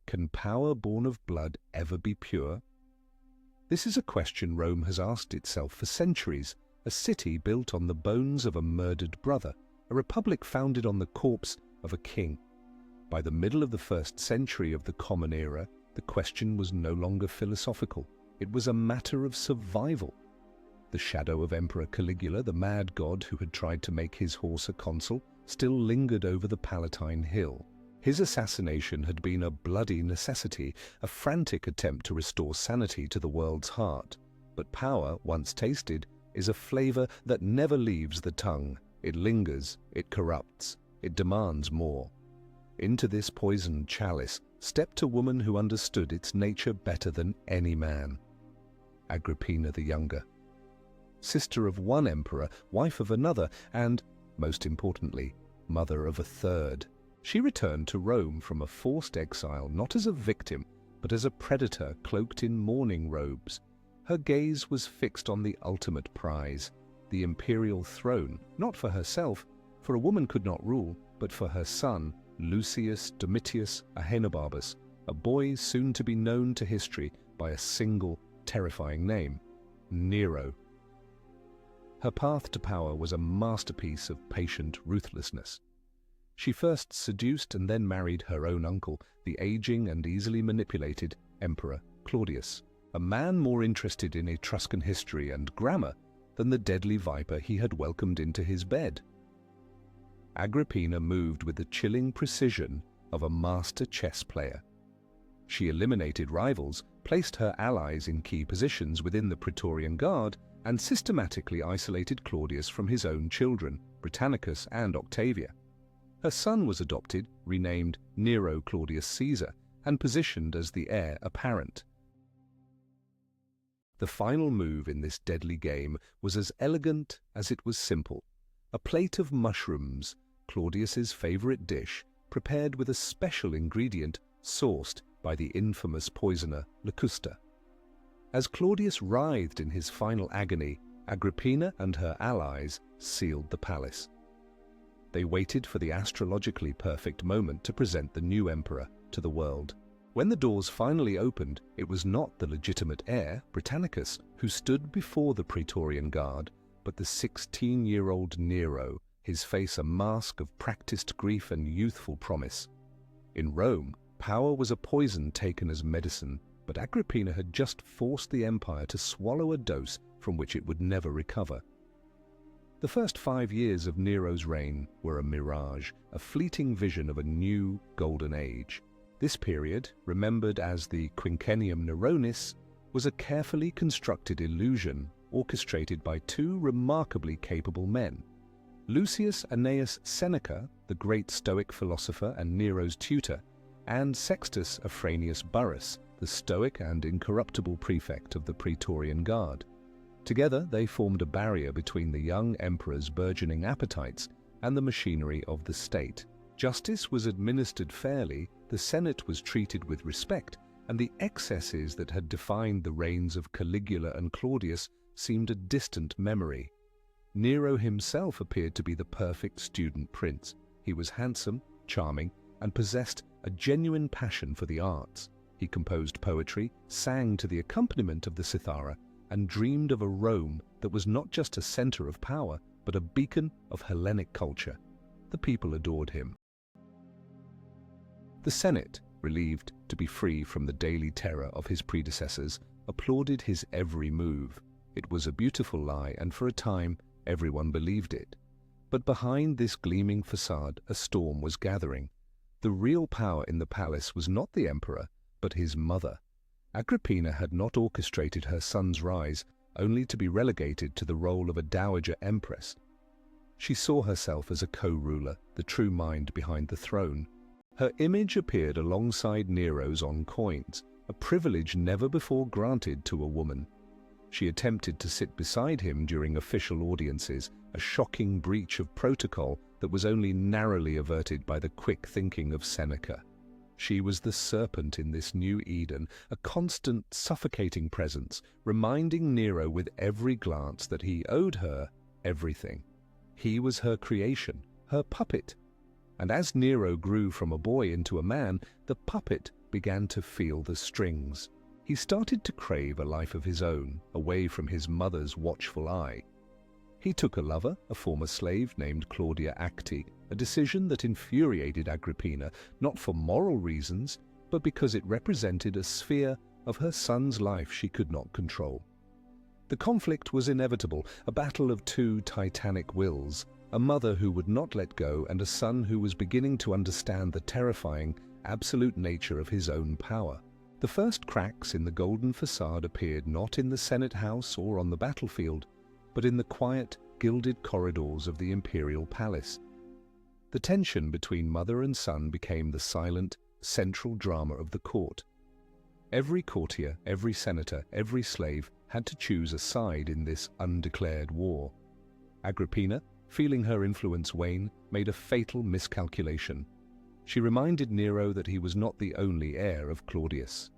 Can power born of blood ever be pure? This is a question Rome has asked itself for centuries, a city built on the bones of a murdered brother, a republic founded on the corpse of a king. By the middle of the 1st century of the Common Era, the question was no longer philosophical. It was a matter of survival. The shadow of Emperor Caligula, the mad god who had tried to make his horse a consul, still lingered over the Palatine Hill. His assassination had been a bloody necessity, a frantic attempt to restore sanity to the world's heart. But power, once tasted, is a flavor that never leaves the tongue. It lingers, it corrupts, it demands more. Into this poisoned chalice stepped a woman who understood its nature better than any man. Agrippina the Younger. Sister of one emperor, wife of another, and, most importantly, mother of a third. She returned to Rome from a forced exile not as a victim, but as a predator cloaked in mourning robes. Her gaze was fixed on the ultimate prize, the imperial throne, not for herself, for a woman could not rule, but for her son, Lucius Domitius Ahenobarbus, a boy soon to be known to history by a single, terrifying name, Nero. Her path to power was a masterpiece of patient ruthlessness. She first seduced and then married her own uncle, the aging and easily manipulated Emperor Claudius, a man more interested in Etruscan history and grammar than the deadly viper he had welcomed into his bed. Agrippina moved with the chilling precision of a master chess player. She eliminated rivals, placed her allies in key positions within the Praetorian Guard, and systematically isolated Claudius from his own children, Britannicus and Octavia. Her son was adopted, renamed Nero Claudius Caesar, and positioned as the heir apparent. The final move in this deadly game was as elegant as it was simple. A plate of mushrooms, Claudius's favorite dish, prepared with a special ingredient sourced by the infamous poisoner Locusta. As Claudius writhed in his final agony, Agrippina and her allies sealed the palace. They waited for the astrologically perfect moment to present the new emperor to the world. When the doors finally opened, it was not the legitimate heir, Britannicus, who stood before the Praetorian Guard, but the 16-year-old Nero, his face a mask of practiced grief and youthful promise. In Rome, power was a poison taken as medicine, but Agrippina had just forced the empire to swallow a dose from which it would never recover. The first 5 years of Nero's reign were a mirage, a fleeting vision of a new golden age. This period, remembered as the Quinquennium Neronis, was a carefully constructed illusion orchestrated by 2 remarkably capable men. Lucius Annaeus Seneca, the great Stoic philosopher and Nero's tutor, and Sextus Afranius Burrus, the stoic and incorruptible prefect of the Praetorian Guard. Together they formed a barrier between the young emperor's burgeoning appetites and the machinery of the state. Justice was administered fairly, the Senate was treated with respect, and the excesses that had defined the reigns of Caligula and Claudius seemed a distant memory. Nero himself appeared to be the perfect student prince. He was handsome, charming, and possessed a genuine passion for the arts. He composed poetry, sang to the accompaniment of the cithara, and dreamed of a Rome that was not just a center of power, but a beacon of Hellenic culture. The people adored him. The Senate, relieved to be free from the daily terror of his predecessors, applauded his every move. It was a beautiful lie, and for a time, everyone believed it. But behind this gleaming facade, a storm was gathering. The real power in the palace was not the emperor, but his mother. Agrippina had not orchestrated her son's rise, only to be relegated to the role of a dowager empress. She saw herself as a co-ruler, the true mind behind the throne. Her image appeared alongside Nero's on coins, a privilege never before granted to a woman. She attempted to sit beside him during official audiences, a shocking breach of protocol that was only narrowly averted by the quick thinking of Seneca. She was the serpent in this new Eden, a constant, suffocating presence, reminding Nero with every glance that he owed her everything. He was her creation, her puppet. And as Nero grew from a boy into a man, the puppet began to feel the strings. He started to crave a life of his own, away from his mother's watchful eye. He took a lover, a former slave named Claudia Acti, a decision that infuriated Agrippina, not for moral reasons, but because it represented a sphere of her son's life she could not control. The conflict was inevitable, a battle of two titanic wills, a mother who would not let go and a son who was beginning to understand the terrifying, absolute nature of his own power. The first cracks in the golden facade appeared not in the Senate house or on the battlefield, but in the quiet, gilded corridors of the imperial palace. The tension between mother and son became the silent, central drama of the court. Every courtier, every senator, every slave had to choose a side in this undeclared war. Agrippina, feeling her influence wane, made a fatal miscalculation. She reminded Nero that he was not the only heir of Claudius.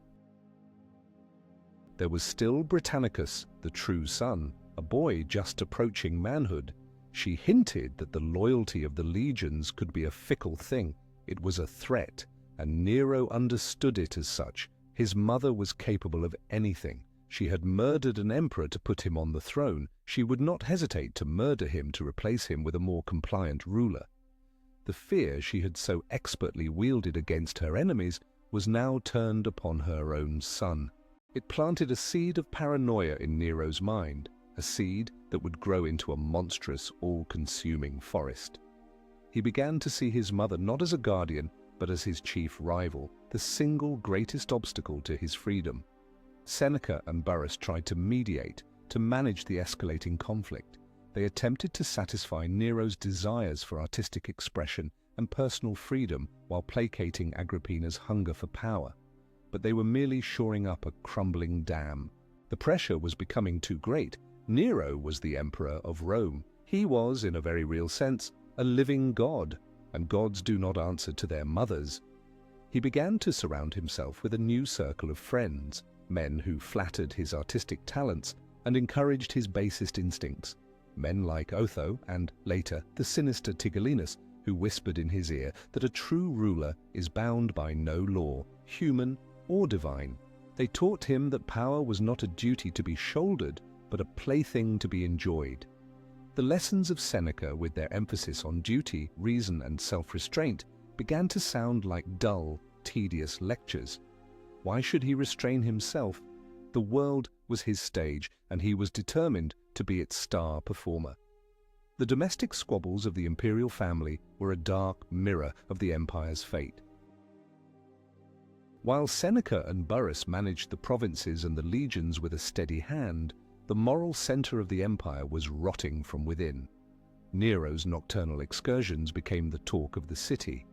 There was still Britannicus, the true son, a boy just approaching manhood. She hinted that the loyalty of the legions could be a fickle thing. It was a threat, and Nero understood it as such. His mother was capable of anything. She had murdered an emperor to put him on the throne. She would not hesitate to murder him to replace him with a more compliant ruler. The fear she had so expertly wielded against her enemies was now turned upon her own son. It planted a seed of paranoia in Nero's mind, a seed that would grow into a monstrous, all-consuming forest. He began to see his mother not as a guardian, but as his chief rival, the single greatest obstacle to his freedom. Seneca and Burrus tried to mediate, to manage the escalating conflict. They attempted to satisfy Nero's desires for artistic expression and personal freedom while placating Agrippina's hunger for power. But they were merely shoring up a crumbling dam. The pressure was becoming too great. Nero was the emperor of Rome. He was, in a very real sense, a living god, and gods do not answer to their mothers. He began to surround himself with a new circle of friends, men who flattered his artistic talents and encouraged his basest instincts. Men like Otho and, later, the sinister Tigellinus, who whispered in his ear that a true ruler is bound by no law, human or divine. They taught him that power was not a duty to be shouldered, but a plaything to be enjoyed. The lessons of Seneca, with their emphasis on duty, reason, and self-restraint, began to sound like dull, tedious lectures. Why should he restrain himself? The world was his stage, and he was determined to be its star performer. The domestic squabbles of the imperial family were a dark mirror of the empire's fate. While Seneca and Burrus managed the provinces and the legions with a steady hand, the moral center of the empire was rotting from within. Nero's nocturnal excursions became the talk of the city.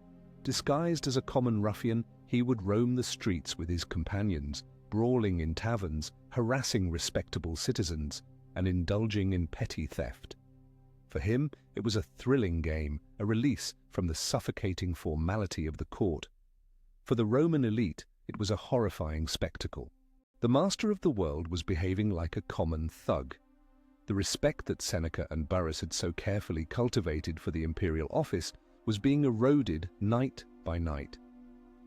Disguised as a common ruffian, he would roam the streets with his companions, brawling in taverns, harassing respectable citizens, and indulging in petty theft. For him, it was a thrilling game, a release from the suffocating formality of the court. For the Roman elite, it was a horrifying spectacle. The master of the world was behaving like a common thug. The respect that Seneca and Burrus had so carefully cultivated for the imperial office was being eroded night by night.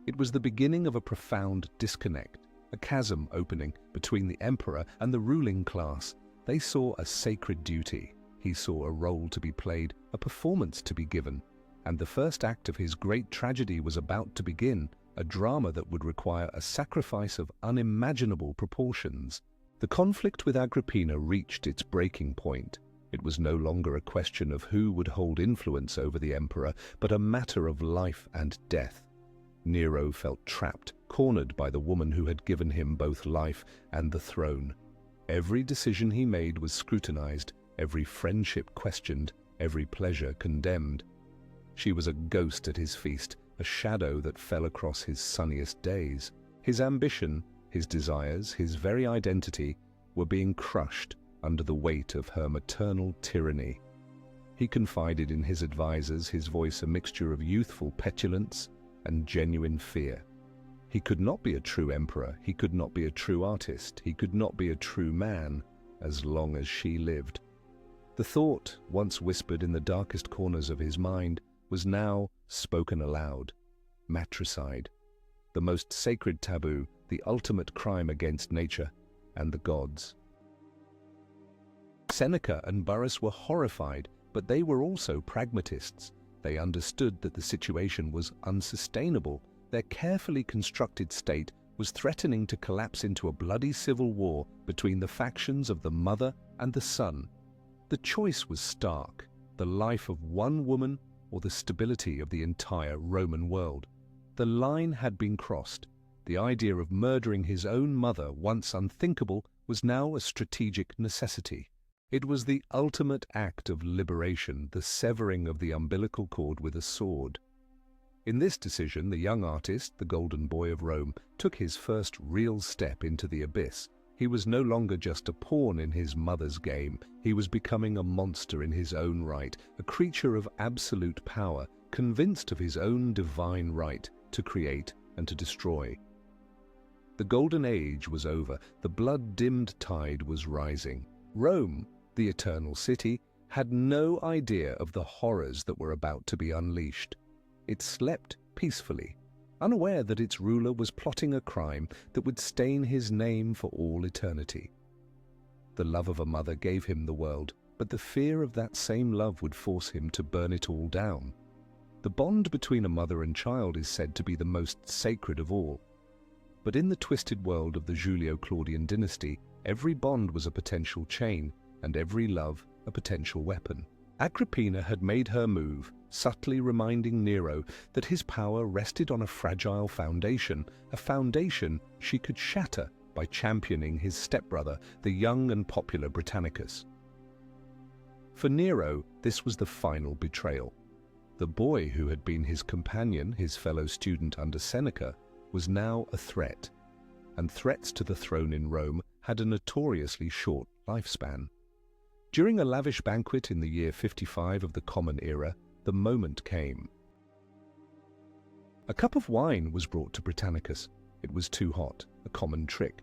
It was the beginning of a profound disconnect, a chasm opening between the emperor and the ruling class. They saw a sacred duty. He saw a role to be played, a performance to be given, and the first act of his great tragedy was about to begin, a drama that would require a sacrifice of unimaginable proportions. The conflict with Agrippina reached its breaking point. It was no longer a question of who would hold influence over the emperor, but a matter of life and death. Nero felt trapped, cornered by the woman who had given him both life and the throne. Every decision he made was scrutinized, every friendship questioned, every pleasure condemned. She was a ghost at his feast, a shadow that fell across his sunniest days. His ambition, his desires, his very identity were being crushed under the weight of her maternal tyranny. He confided in his advisors, his voice a mixture of youthful petulance and genuine fear. He could not be a true emperor, he could not be a true artist, he could not be a true man as long as she lived. The thought, once whispered in the darkest corners of his mind, was now spoken aloud. Matricide. the most sacred taboo, the ultimate crime against nature and the gods. Seneca and Burrus were horrified, but they were also pragmatists. They understood that the situation was unsustainable. Their carefully constructed state was threatening to collapse into a bloody civil war between the factions of the mother and the son. The choice was stark: the life of one woman or the stability of the entire Roman world. The line had been crossed. The idea of murdering his own mother, once unthinkable, was now a strategic necessity. It was the ultimate act of liberation, the severing of the umbilical cord with a sword. In this decision, the young artist, the golden boy of Rome, took his first real step into the abyss. He was no longer just a pawn in his mother's game. He was becoming a monster in his own right, a creature of absolute power, convinced of his own divine right to create and to destroy. The golden age was over. The blood-dimmed tide was rising. Rome, the eternal city, had no idea of the horrors that were about to be unleashed. It slept peacefully, unaware that its ruler was plotting a crime that would stain his name for all eternity. The love of a mother gave him the world, but the fear of that same love would force him to burn it all down. The bond between a mother and child is said to be the most sacred of all. But in the twisted world of the Julio-Claudian dynasty, every bond was a potential chain, and every love a potential weapon. Agrippina had made her move, subtly reminding Nero that his power rested on a fragile foundation, a foundation she could shatter by championing his stepbrother, the young and popular Britannicus. For Nero, this was the final betrayal. The boy who had been his companion, his fellow student under Seneca, was now a threat, and threats to the throne in Rome had a notoriously short lifespan. During a lavish banquet in the year 55 of the Common Era, the moment came. A cup of wine was brought to Britannicus. It was too hot, a common trick.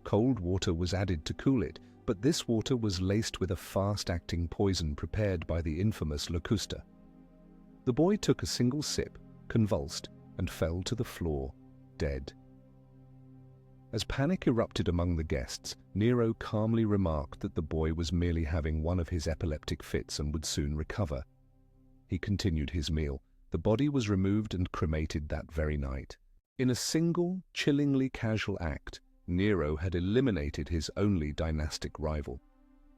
Cold water was added to cool it, but this water was laced with a fast-acting poison prepared by the infamous Locusta. The boy took a single sip, convulsed, and fell to the floor, dead. As panic erupted among the guests, Nero calmly remarked that the boy was merely having one of his epileptic fits and would soon recover. He continued his meal. The body was removed and cremated that very night. In a single, chillingly casual act, Nero had eliminated his only dynastic rival.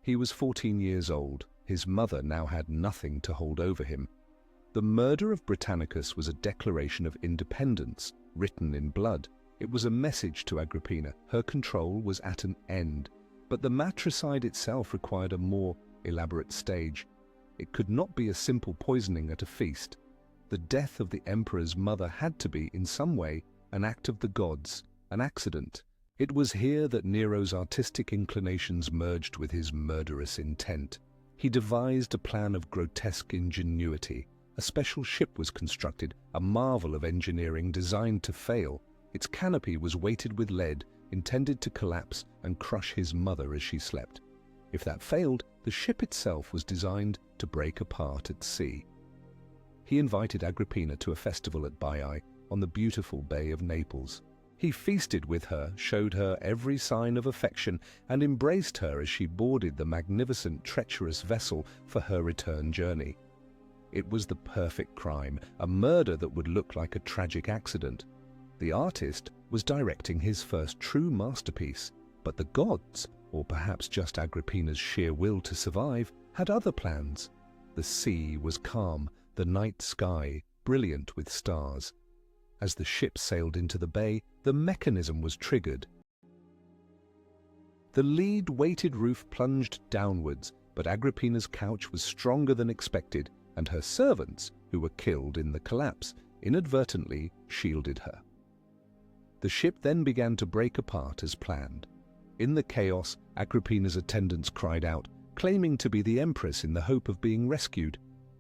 He was 14 years old. His mother now had nothing to hold over him. The murder of Britannicus was a declaration of independence, written in blood. It was a message to Agrippina. Her control was at an end, but the matricide itself required a more elaborate stage. It could not be a simple poisoning at a feast. The death of the emperor's mother had to be, in some way, an act of the gods, an accident. It was here that Nero's artistic inclinations merged with his murderous intent. He devised a plan of grotesque ingenuity. A special ship was constructed, a marvel of engineering designed to fail. Its canopy was weighted with lead, intended to collapse and crush his mother as she slept. If that failed, the ship itself was designed to break apart at sea. He invited Agrippina to a festival at Baiae on the beautiful Bay of Naples. He feasted with her, showed her every sign of affection, and embraced her as she boarded the magnificent, treacherous vessel for her return journey. It was the perfect crime, a murder that would look like a tragic accident. The artist was directing his first true masterpiece, but the gods, or perhaps just Agrippina's sheer will to survive, had other plans. The sea was calm, the night sky brilliant with stars. As the ship sailed into the bay, the mechanism was triggered. The lead-weighted roof plunged downwards, but Agrippina's couch was stronger than expected, and her servants, who were killed in the collapse, inadvertently shielded her. The ship then began to break apart as planned. In the chaos, Agrippina's attendants cried out, claiming to be the empress in the hope of being rescued.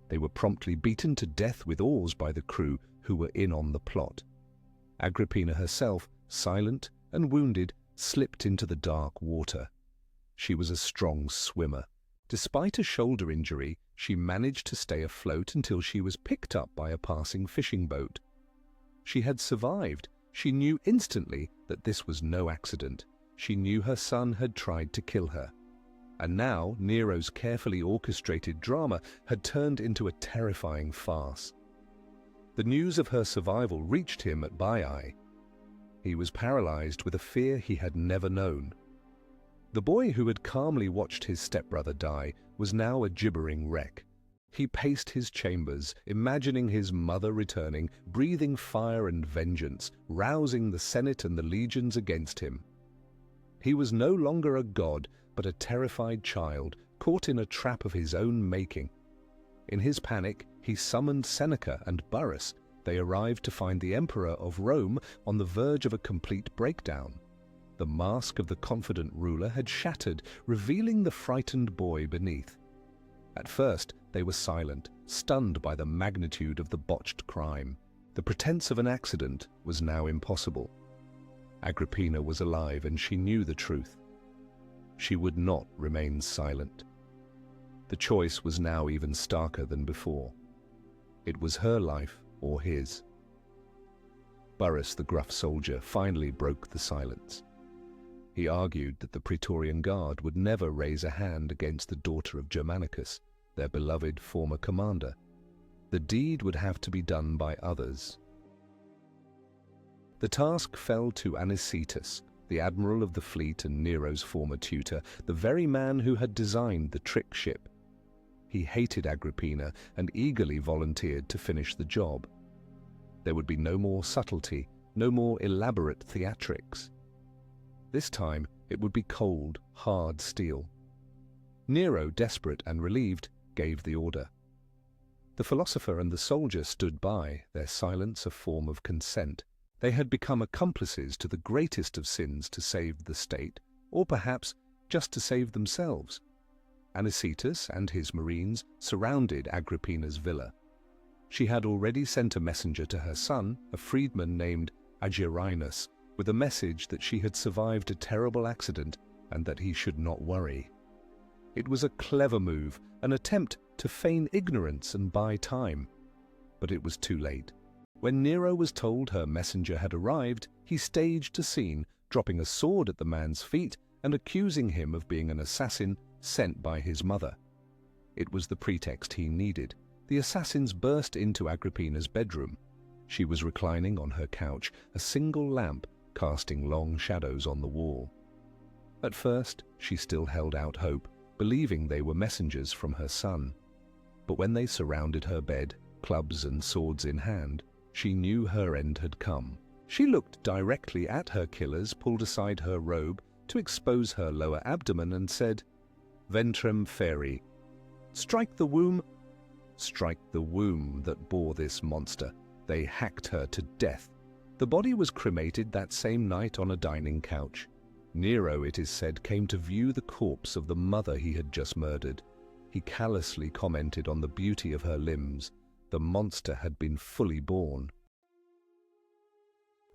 They were promptly beaten to death with oars by the crew who were in on the plot. Agrippina herself, silent and wounded, slipped into the dark water. She was a strong swimmer. Despite a shoulder injury, she managed to stay afloat until she was picked up by a passing fishing boat. She had survived. She knew instantly that this was no accident. She knew her son had tried to kill her. And now Nero's carefully orchestrated drama had turned into a terrifying farce. The news of her survival reached him at Baiae. He was paralyzed with a fear he had never known. The boy who had calmly watched his stepbrother die was now a gibbering wreck. He paced his chambers, imagining his mother returning, breathing fire and vengeance, rousing the Senate and the legions against him. He was no longer a god, but a terrified child, caught in a trap of his own making. In his panic, he summoned Seneca and Burrus. They arrived to find the Emperor of Rome on the verge of a complete breakdown. The mask of the confident ruler had shattered, revealing the frightened boy beneath. At first, they were silent, stunned by the magnitude of the botched crime. The pretense of an accident was now impossible. Agrippina was alive, and she knew the truth. She would not remain silent. The choice was now even starker than before. It was her life or his. Burrus, the gruff soldier, finally broke the silence. He argued that the Praetorian Guard would never raise a hand against the daughter of Germanicus, their beloved former commander. The deed would have to be done by others. The task fell to Anicetus, the admiral of the fleet and Nero's former tutor, the very man who had designed the trick ship. He hated Agrippina and eagerly volunteered to finish the job. There would be no more subtlety, no more elaborate theatrics. This time it would be cold, hard steel. Nero, desperate and relieved, gave the order. The philosopher and the soldier stood by, their silence a form of consent. They had become accomplices to the greatest of sins to save the state, or perhaps just to save themselves. Anicetus and his marines surrounded Agrippina's villa. She had already sent a messenger to her son, a freedman named Agerinus, with a message that she had survived a terrible accident and that he should not worry. It was a clever move, an attempt to feign ignorance and buy time. But it was too late. When Nero was told her messenger had arrived, he staged a scene, dropping a sword at the man's feet and accusing him of being an assassin sent by his mother. It was the pretext he needed. The assassins burst into Agrippina's bedroom. She was reclining on her couch, a single lamp casting long shadows on the wall. At first, she still held out hope, believing they were messengers from her son. But when they surrounded her bed, clubs and swords in hand, she knew her end had come. She looked directly at her killers, pulled aside her robe to expose her lower abdomen, and said, "Ventrem feri. Strike the womb that bore this monster." They hacked her to death. The body was cremated that same night on a dining couch. Nero, it is said, came to view the corpse of the mother he had just murdered. He callously commented on the beauty of her limbs. The monster had been fully born.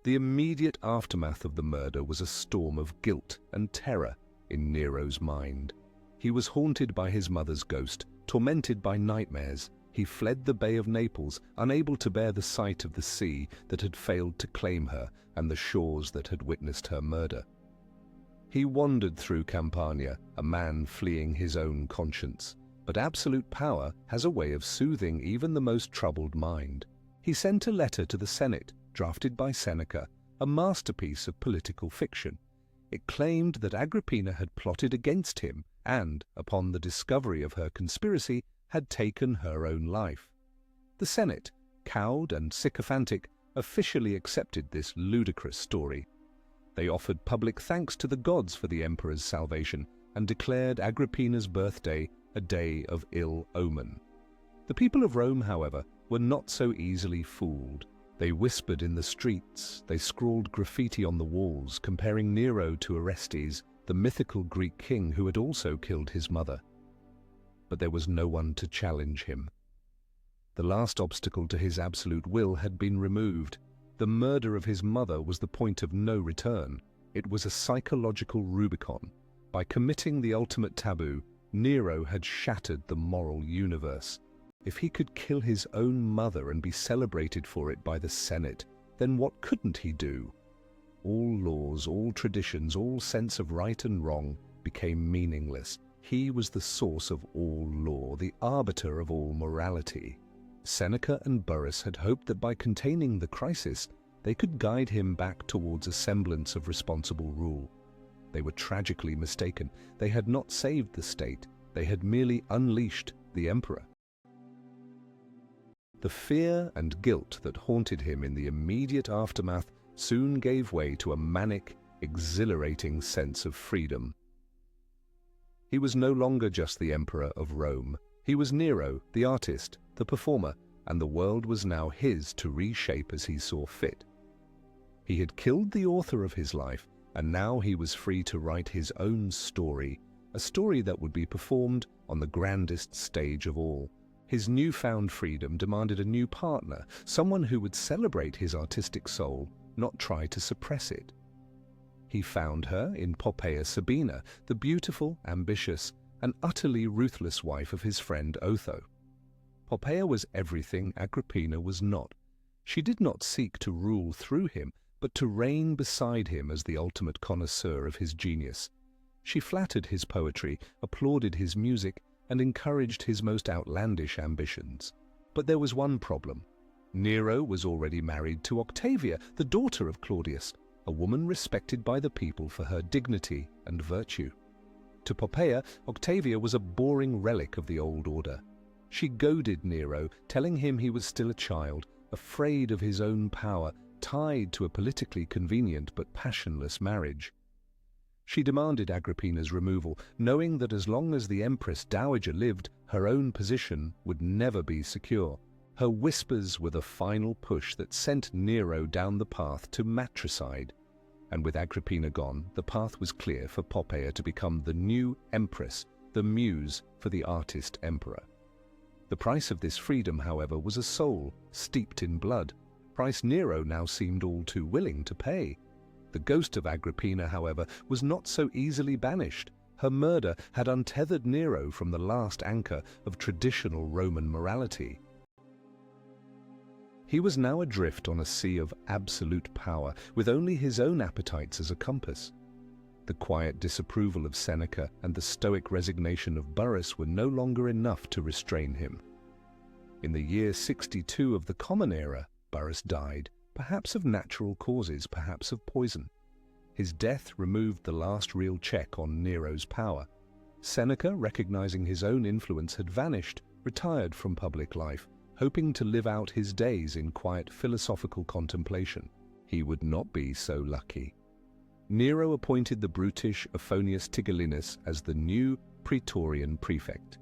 The immediate aftermath of the murder was a storm of guilt and terror in Nero's mind. He was haunted by his mother's ghost, tormented by nightmares. He fled the Bay of Naples, unable to bear the sight of the sea that had failed to claim her and the shores that had witnessed her murder. He wandered through Campania, a man fleeing his own conscience. But absolute power has a way of soothing even the most troubled mind. He sent a letter to the Senate, drafted by Seneca, a masterpiece of political fiction. It claimed that Agrippina had plotted against him and, upon the discovery of her conspiracy, had taken her own life. The Senate, cowed and sycophantic, officially accepted this ludicrous story. They offered public thanks to the gods for the emperor's salvation and declared Agrippina's birthday a day of ill omen. The people of Rome, however, were not so easily fooled. They whispered in the streets, they scrawled graffiti on the walls, comparing Nero to Orestes, the mythical Greek king who had also killed his mother. But there was no one to challenge him. The last obstacle to his absolute will had been removed. The murder of his mother was the point of no return. It was a psychological Rubicon. By committing the ultimate taboo, Nero had shattered the moral universe. If he could kill his own mother and be celebrated for it by the Senate, then what couldn't he do? All laws, all traditions, all sense of right and wrong became meaningless. He was the source of all law, the arbiter of all morality. Seneca and Burrus had hoped that by containing the crisis, they could guide him back towards a semblance of responsible rule. They were tragically mistaken. They had not saved the state. They had merely unleashed the emperor. The fear and guilt that haunted him in the immediate aftermath soon gave way to a manic, exhilarating sense of freedom. He was no longer just the emperor of Rome. He was Nero, the artist, the performer, and the world was now his to reshape as he saw fit. He had killed the author of his life, and now he was free to write his own story, a story that would be performed on the grandest stage of all. His newfound freedom demanded a new partner, someone who would celebrate his artistic soul, not try to suppress it. He found her in Poppaea Sabina, the beautiful, ambitious, and utterly ruthless wife of his friend Otho. Poppaea was everything Agrippina was not. She did not seek to rule through him, but to reign beside him as the ultimate connoisseur of his genius. She flattered his poetry, applauded his music, and encouraged his most outlandish ambitions. But there was one problem. Nero was already married to Octavia, the daughter of Claudius, a woman respected by the people for her dignity and virtue. To Poppaea, Octavia was a boring relic of the old order. She goaded Nero, telling him he was still a child, afraid of his own power, tied to a politically convenient but passionless marriage. She demanded Agrippina's removal, knowing that as long as the Empress Dowager lived, her own position would never be secure. Her whispers were the final push that sent Nero down the path to matricide. And with Agrippina gone, the path was clear for Poppaea to become the new empress, the muse for the artist emperor. The price of this freedom, however, was a soul steeped in blood, price Nero now seemed all too willing to pay. The ghost of Agrippina, however, was not so easily banished. Her murder had untethered Nero from the last anchor of traditional Roman morality. He was now adrift on a sea of absolute power, with only his own appetites as a compass. The quiet disapproval of Seneca and the stoic resignation of Burrus were no longer enough to restrain him. In the year 62 of the Common Era, Burrus died, perhaps of natural causes, perhaps of poison. His death removed the last real check on Nero's power. Seneca, recognizing his own influence, had vanished, retired from public life, hoping to live out his days in quiet philosophical contemplation. He would not be so lucky. Nero appointed the brutish Aphonius Tigellinus as the new Praetorian prefect.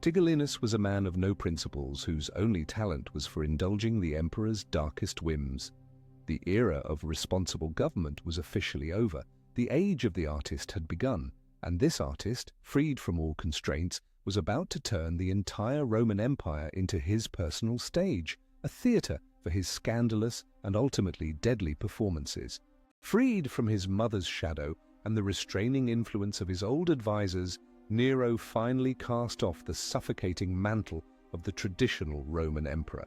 Tigellinus was a man of no principles whose only talent was for indulging the emperor's darkest whims. The era of responsible government was officially over. The age of the artist had begun, and this artist, freed from all constraints, was about to turn the entire Roman Empire into his personal stage, a theatre for his scandalous and ultimately deadly performances. Freed from his mother's shadow and the restraining influence of his old advisors, Nero finally cast off the suffocating mantle of the traditional Roman emperor.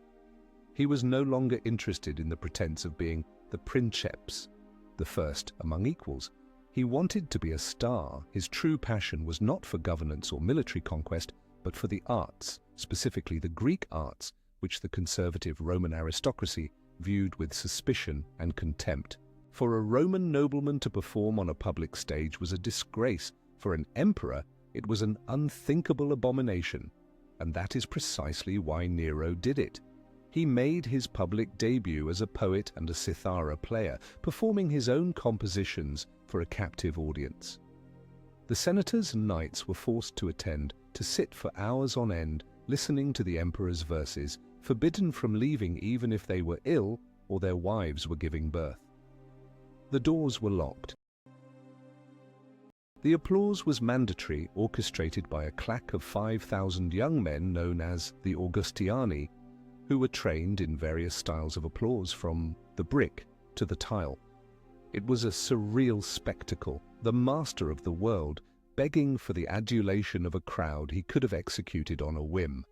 He was no longer interested in the pretense of being the princeps, the first among equals. He wanted to be a star. His true passion was not for governance or military conquest, but for the arts, specifically the Greek arts, which the conservative Roman aristocracy viewed with suspicion and contempt. For a Roman nobleman to perform on a public stage was a disgrace. For an emperor, it was an unthinkable abomination. And that is precisely why Nero did it. He made his public debut as a poet and a cithara player, performing his own compositions for a captive audience. The senators and knights were forced to attend, to sit for hours on end, listening to the emperor's verses, forbidden from leaving even if they were ill or their wives were giving birth. The doors were locked. The applause was mandatory, orchestrated by a claque of 5,000 young men known as the Augustiani, who were trained in various styles of applause from the brick to the tile. It was a surreal spectacle, the master of the world begging for the adulation of a crowd he could have executed on a whim.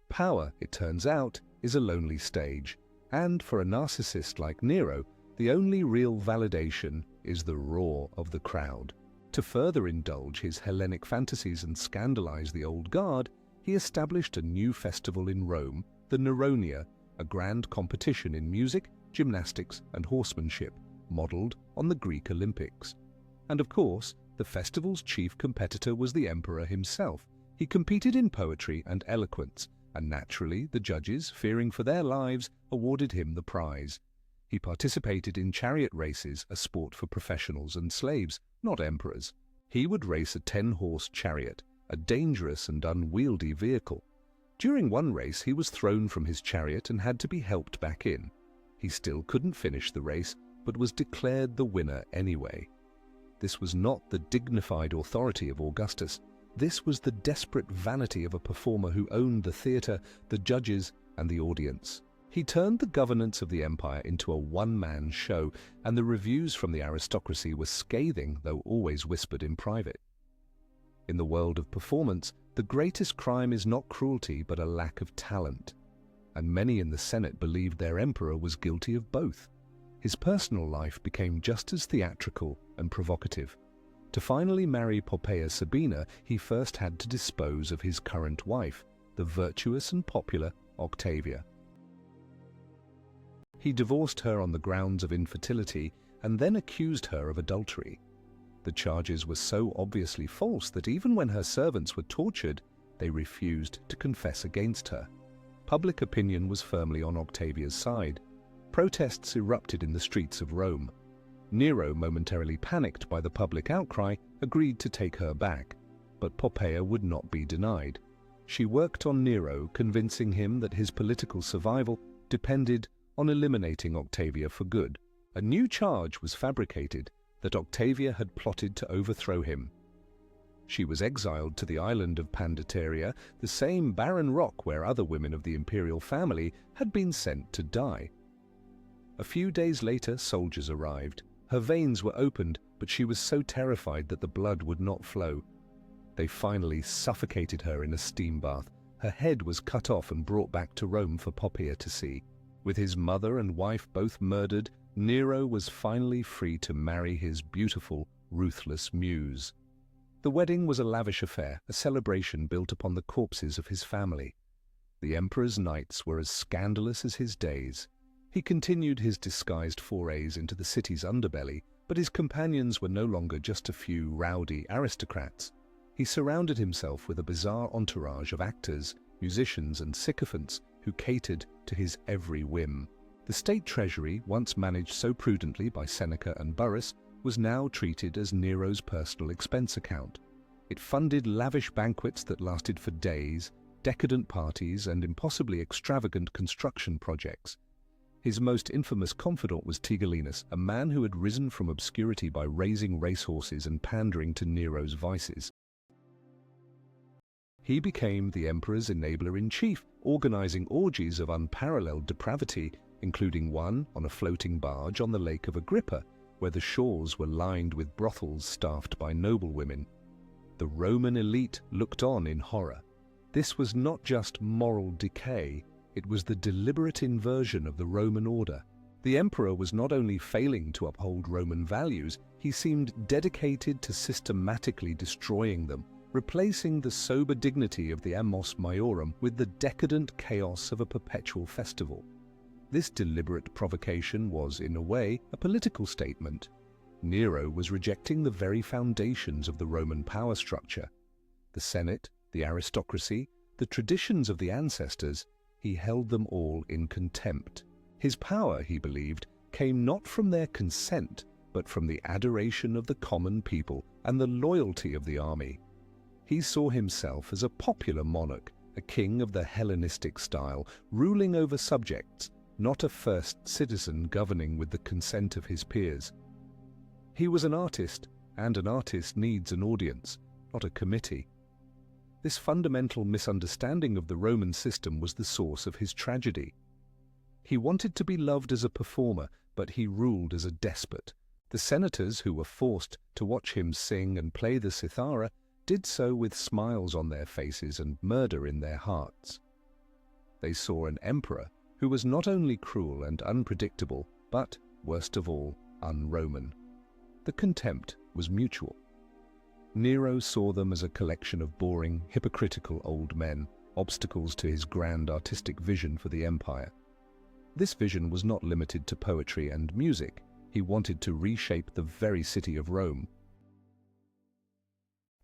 Power, it turns out, is a lonely stage, And for a narcissist like Nero, the only real validation is the roar of the crowd. To further indulge his Hellenic fantasies and scandalize the old guard, he established a new festival in Rome, the Neronia, a grand competition in music, gymnastics, and horsemanship, modeled on the Greek Olympics. And of course, the festival's chief competitor was the emperor himself. He competed in poetry and eloquence, and naturally the judges, fearing for their lives, awarded him the prize. He participated in chariot races, a sport for professionals and slaves, not emperors. He would race a 10-horse chariot, a dangerous and unwieldy vehicle. During one race, he was thrown from his chariot and had to be helped back in. He still couldn't finish the race, but was declared the winner anyway. This was not the dignified authority of Augustus. This was the desperate vanity of a performer who owned the theatre, the judges, and the audience. He turned the governance of the empire into a one-man show, and the reviews from the aristocracy were scathing, though always whispered in private. In the world of performance, the greatest crime is not cruelty but a lack of talent. And many in the Senate believed their emperor was guilty of both. His personal life became just as theatrical and provocative. To finally marry Poppaea Sabina, he first had to dispose of his current wife, the virtuous and popular Octavia. He divorced her on the grounds of infertility and then accused her of adultery. The charges were so obviously false that even when her servants were tortured, they refused to confess against her. Public opinion was firmly on Octavia's side. Protests erupted in the streets of Rome. Nero, momentarily panicked by the public outcry, agreed to take her back, but Poppaea would not be denied. She worked on Nero, convincing him that his political survival depended on eliminating Octavia for good. A new charge was fabricated that Octavia had plotted to overthrow him. She was exiled to the island of Pandateria, the same barren rock where other women of the imperial family had been sent to die. A few days later, soldiers arrived. Her veins were opened, but she was so terrified that the blood would not flow. They finally suffocated her in a steam bath. Her head was cut off and brought back to Rome for Poppaea to see. With his mother and wife both murdered, Nero was finally free to marry his beautiful, ruthless muse. The wedding was a lavish affair, a celebration built upon the corpses of his family. The emperor's nights were as scandalous as his days. He continued his disguised forays into the city's underbelly, but his companions were no longer just a few rowdy aristocrats. He surrounded himself with a bizarre entourage of actors, musicians, and sycophants who catered to his every whim. The state treasury, once managed so prudently by Seneca and Burrus, was now treated as Nero's personal expense account. It funded lavish banquets that lasted for days, decadent parties, and impossibly extravagant construction projects. His most infamous confidant was Tigellinus, a man who had risen from obscurity by raising racehorses and pandering to Nero's vices. He became the emperor's enabler-in-chief, organizing orgies of unparalleled depravity, including one on a floating barge on the Lake of Agrippa, where the shores were lined with brothels staffed by noblewomen. The Roman elite looked on in horror. This was not just moral decay, it was the deliberate inversion of the Roman order. The emperor was not only failing to uphold Roman values, he seemed dedicated to systematically destroying them, replacing the sober dignity of the Amos Maiorum with the decadent chaos of a perpetual festival. This deliberate provocation was, in a way, a political statement. Nero was rejecting the very foundations of the Roman power structure. The Senate, the aristocracy, the traditions of the ancestors, he held them all in contempt. His power, he believed, came not from their consent, but from the adoration of the common people and the loyalty of the army. He saw himself as a popular monarch, a king of the Hellenistic style, ruling over subjects, not a first citizen governing with the consent of his peers. He was an artist, and an artist needs an audience, not a committee. This fundamental misunderstanding of the Roman system was the source of his tragedy. He wanted to be loved as a performer, but he ruled as a despot. The senators, who were forced to watch him sing and play the cithara, did so with smiles on their faces and murder in their hearts. They saw an emperor who was not only cruel and unpredictable, but, worst of all, un-Roman. The contempt was mutual. Nero saw them as a collection of boring, hypocritical old men, obstacles to his grand artistic vision for the empire. This vision was not limited to poetry and music. He wanted to reshape the very city of Rome.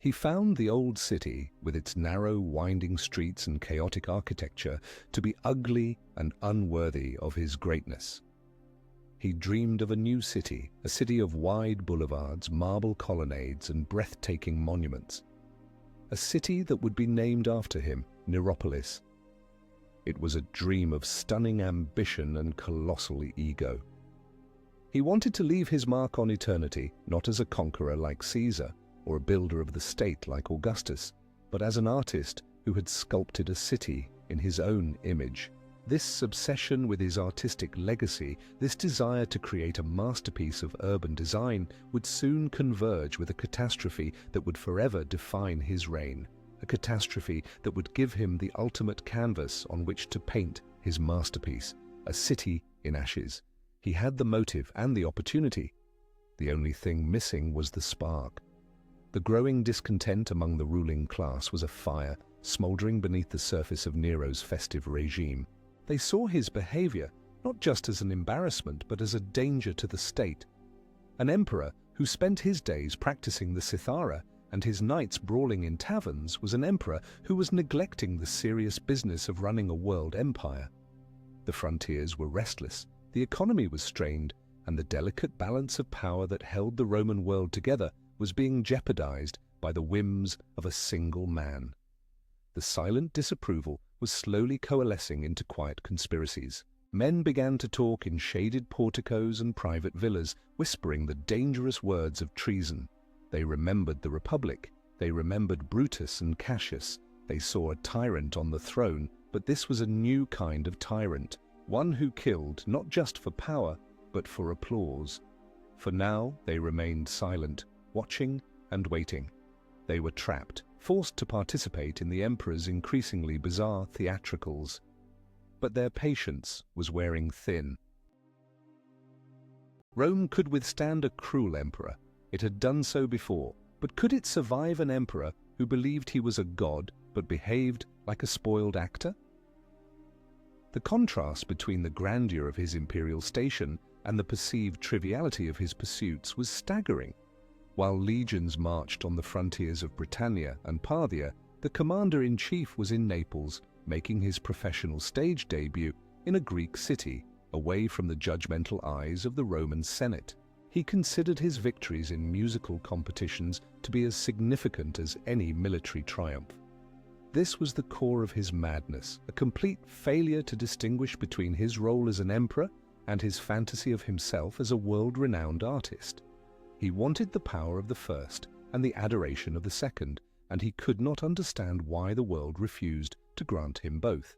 He found the old city, with its narrow, winding streets and chaotic architecture, to be ugly and unworthy of his greatness. He dreamed of a new city, a city of wide boulevards, marble colonnades, and breathtaking monuments. A city that would be named after him, Neropolis. It was a dream of stunning ambition and colossal ego. He wanted to leave his mark on eternity, not as a conqueror like Caesar, or a builder of the state like Augustus, but as an artist who had sculpted a city in his own image. This obsession with his artistic legacy, this desire to create a masterpiece of urban design, would soon converge with a catastrophe that would forever define his reign, a catastrophe that would give him the ultimate canvas on which to paint his masterpiece, a city in ashes. He had the motive and the opportunity. The only thing missing was the spark. The growing discontent among the ruling class was a fire smouldering beneath the surface of Nero's festive regime. They saw his behavior not just as an embarrassment, but as a danger to the state. An emperor who spent his days practicing the cithara and his nights brawling in taverns was an emperor who was neglecting the serious business of running a world empire. The frontiers were restless, the economy was strained, and the delicate balance of power that held the Roman world together was being jeopardized by the whims of a single man. The silent disapproval was slowly coalescing into quiet conspiracies. Men began to talk in shaded porticos and private villas, whispering the dangerous words of treason. They remembered the Republic. They remembered Brutus and Cassius. They saw a tyrant on the throne, but this was a new kind of tyrant, one who killed not just for power, but for applause. For now, they remained silent, watching and waiting. They were trapped, forced to participate in the emperor's increasingly bizarre theatricals. But their patience was wearing thin. Rome could withstand a cruel emperor. It had done so before, but could it survive an emperor who believed he was a god but behaved like a spoiled actor? The contrast between the grandeur of his imperial station and the perceived triviality of his pursuits was staggering. While legions marched on the frontiers of Britannia and Parthia, the commander-in-chief was in Naples, making his professional stage debut in a Greek city, away from the judgmental eyes of the Roman Senate. He considered his victories in musical competitions to be as significant as any military triumph. This was the core of his madness, a complete failure to distinguish between his role as an emperor and his fantasy of himself as a world-renowned artist. He wanted the power of the first and the adoration of the second, and he could not understand why the world refused to grant him both.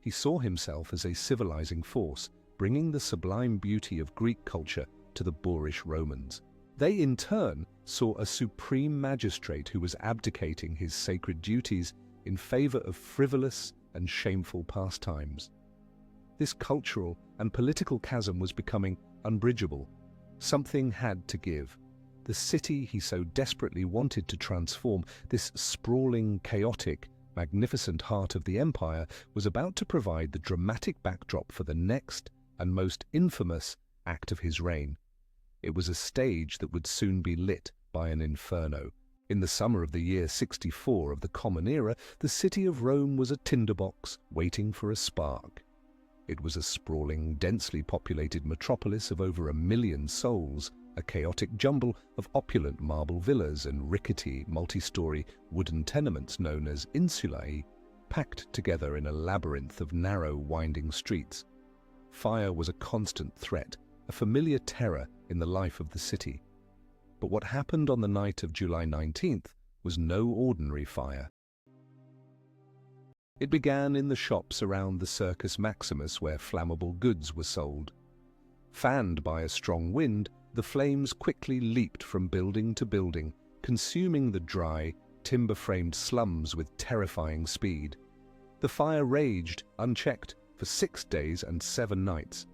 He saw himself as a civilizing force, bringing the sublime beauty of Greek culture to the boorish Romans. They, in turn, saw a supreme magistrate who was abdicating his sacred duties in favor of frivolous and shameful pastimes. This cultural and political chasm was becoming unbridgeable. Something had to give. The city he so desperately wanted to transform, this sprawling, chaotic, magnificent heart of the empire, was about to provide the dramatic backdrop for the next and most infamous act of his reign. It was a stage that would soon be lit by an inferno. In the summer of the year 64 of the Common Era, the city of Rome was a tinderbox waiting for a spark. It was a sprawling, densely populated metropolis of over 1 million souls, a chaotic jumble of opulent marble villas and rickety, multi-story wooden tenements known as insulae, packed together in a labyrinth of narrow, winding streets. Fire was a constant threat, a familiar terror in the life of the city. But what happened on the night of July 19th was no ordinary fire. It began in the shops around the Circus Maximus where flammable goods were sold. Fanned by a strong wind, the flames quickly leaped from building to building, consuming the dry, timber-framed slums with terrifying speed. The fire raged, unchecked, for 6 days and 7 nights.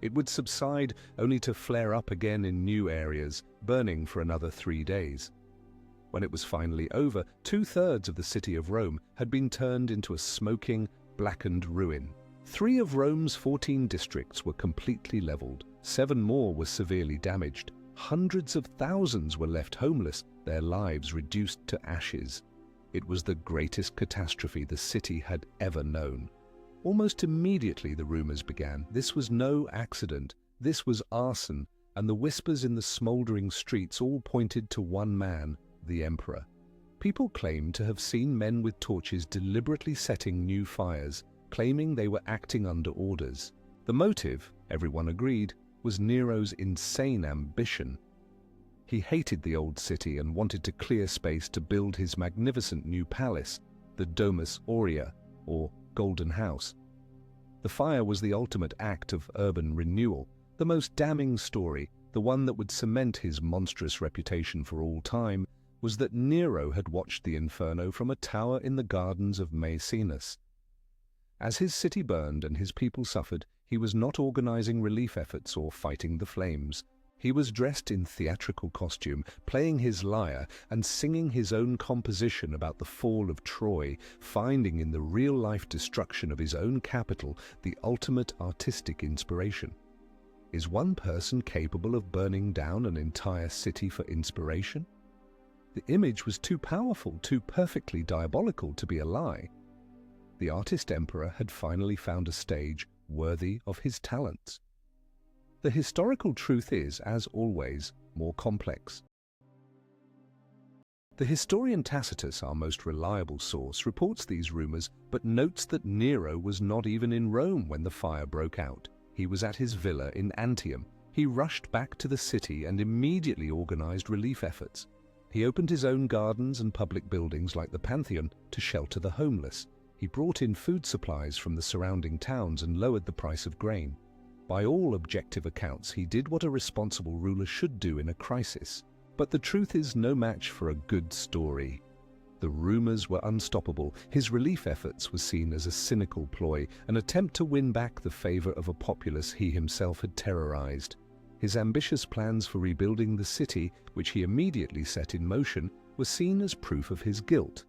It would subside only to flare up again in new areas, burning for another 3 days. When it was finally over, 2/3 of the city of Rome had been turned into a smoking, blackened ruin. 3 of Rome's 14 districts were completely leveled. 7 more were severely damaged. Hundreds of thousands were left homeless, their lives reduced to ashes. It was the greatest catastrophe the city had ever known. Almost immediately the rumors began. This was no accident. This was arson, and the whispers in the smoldering streets all pointed to one man, the emperor. People claimed to have seen men with torches deliberately setting new fires, claiming they were acting under orders. The motive, everyone agreed, was Nero's insane ambition. He hated the old city and wanted to clear space to build his magnificent new palace, the Domus Aurea, or Golden House. The fire was the ultimate act of urban renewal, the most damning story, the one that would cement his monstrous reputation for all time, was that Nero had watched the inferno from a tower in the gardens of Maecenas. As his city burned and his people suffered, he was not organizing relief efforts or fighting the flames. He was dressed in theatrical costume, playing his lyre and singing his own composition about the fall of Troy, finding in the real-life destruction of his own capital the ultimate artistic inspiration. Is one person capable of burning down an entire city for inspiration? The image was too powerful, too perfectly diabolical to be a lie. The artist-emperor had finally found a stage worthy of his talents. The historical truth is, as always, more complex. The historian Tacitus, our most reliable source, reports these rumors, but notes that Nero was not even in Rome when the fire broke out. He was at his villa in Antium. He rushed back to the city and immediately organized relief efforts. He opened his own gardens and public buildings like the Pantheon to shelter the homeless. He brought in food supplies from the surrounding towns and lowered the price of grain. By all objective accounts, he did what a responsible ruler should do in a crisis. But the truth is no match for a good story. The rumors were unstoppable. His relief efforts were seen as a cynical ploy, an attempt to win back the favor of a populace he himself had terrorized. His ambitious plans for rebuilding the city, which he immediately set in motion, were seen as proof of his guilt.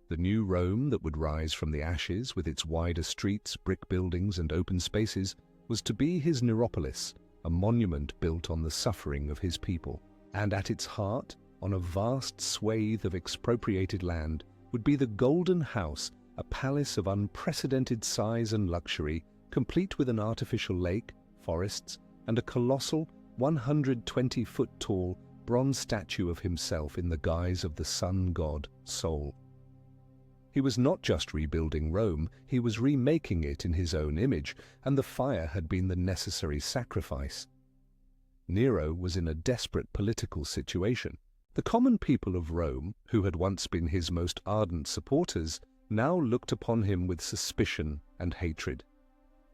The new Rome that would rise from the ashes, with its wider streets, brick buildings, and open spaces, was to be his Neropolis, a monument built on the suffering of his people. And at its heart, on a vast swathe of expropriated land, would be the Golden House, a palace of unprecedented size and luxury, complete with an artificial lake, forests, and a colossal, 120-foot-tall bronze statue of himself in the guise of the sun god Sol. He was not just rebuilding Rome, he was remaking it in his own image, and the fire had been the necessary sacrifice. Nero was in a desperate political situation. The common people of Rome, who had once been his most ardent supporters, now looked upon him with suspicion and hatred.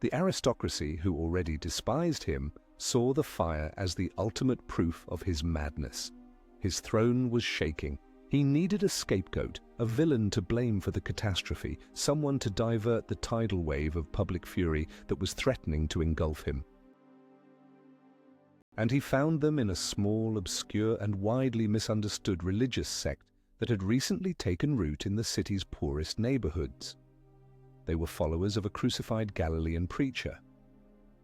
The aristocracy, who already despised him, saw the fire as the ultimate proof of his madness. His throne was shaking. He needed a scapegoat, a villain to blame for the catastrophe, someone to divert the tidal wave of public fury that was threatening to engulf him. And he found them in a small, obscure, and widely misunderstood religious sect that had recently taken root in the city's poorest neighborhoods. They were followers of a crucified Galilean preacher.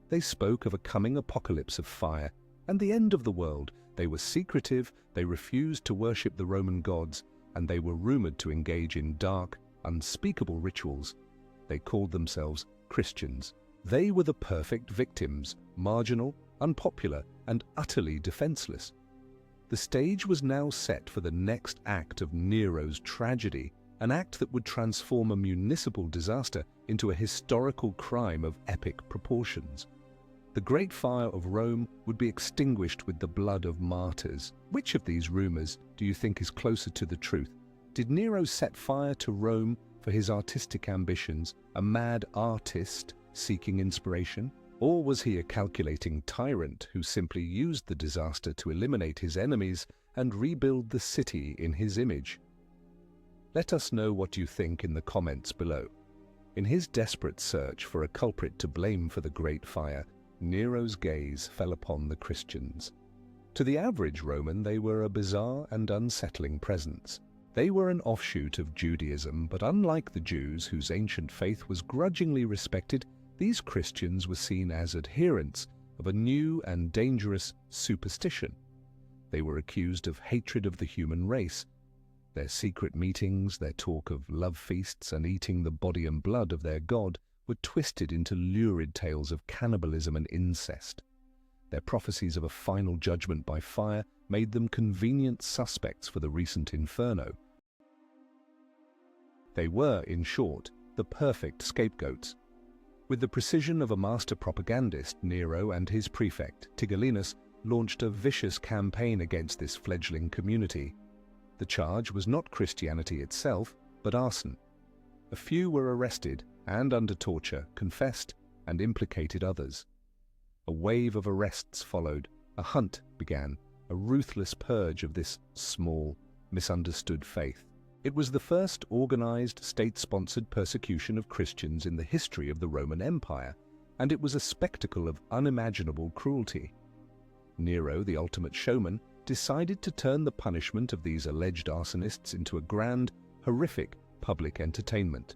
They spoke of a coming apocalypse of fire and the end of the world. They were secretive, they refused to worship the Roman gods, and they were rumored to engage in dark, unspeakable rituals. They called themselves Christians. They were the perfect victims, marginal, unpopular, and utterly defenseless. The stage was now set for the next act of Nero's tragedy, an act that would transform a municipal disaster into a historical crime of epic proportions. The great fire of Rome would be extinguished with the blood of martyrs. Which of these rumors do you think is closer to the truth? Did Nero set fire to Rome for his artistic ambitions, a mad artist seeking inspiration? Or was he a calculating tyrant who simply used the disaster to eliminate his enemies and rebuild the city in his image? Let us know what you think in the comments below. In his desperate search for a culprit to blame for the Great Fire, Nero's gaze fell upon the Christians. To the average Roman, they were a bizarre and unsettling presence. They were an offshoot of Judaism, but unlike the Jews, whose ancient faith was grudgingly respected, these Christians were seen as adherents of a new and dangerous superstition. They were accused of hatred of the human race. Their secret meetings, their talk of love feasts and eating the body and blood of their god were twisted into lurid tales of cannibalism and incest. Their prophecies of a final judgment by fire made them convenient suspects for the recent inferno. They were, in short, the perfect scapegoats. With the precision of a master propagandist, Nero and his prefect, Tigellinus, launched a vicious campaign against this fledgling community. The charge was not Christianity itself, but arson. A few were arrested and, under torture, confessed and implicated others. A wave of arrests followed. A hunt began, a ruthless purge of this small, misunderstood faith. It was the first organized, state-sponsored persecution of Christians in the history of the Roman Empire, and it was a spectacle of unimaginable cruelty. Nero, the ultimate showman, decided to turn the punishment of these alleged arsonists into a grand, horrific public entertainment.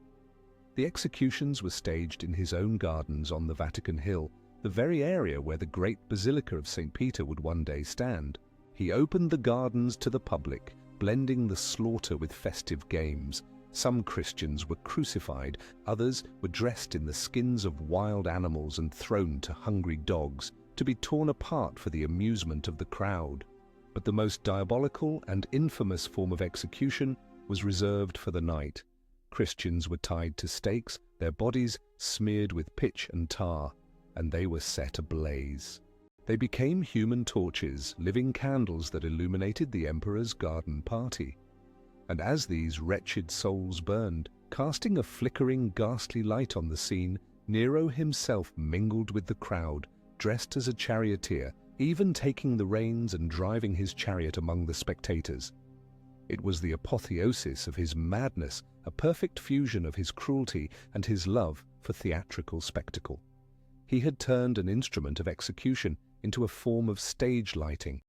The executions were staged in his own gardens on the Vatican Hill, the very area where the great Basilica of St. Peter would one day stand. He opened the gardens to the public, blending the slaughter with festive games. Some Christians were crucified, others were dressed in the skins of wild animals and thrown to hungry dogs, to be torn apart for the amusement of the crowd. But the most diabolical and infamous form of execution was reserved for the night. Christians were tied to stakes, their bodies smeared with pitch and tar, and they were set ablaze. They became human torches, living candles that illuminated the emperor's garden party. And as these wretched souls burned, casting a flickering, ghastly light on the scene, Nero himself mingled with the crowd, dressed as a charioteer, even taking the reins and driving his chariot among the spectators. It was the apotheosis of his madness, a perfect fusion of his cruelty and his love for theatrical spectacle. He had turned an instrument of execution into a form of stage lighting.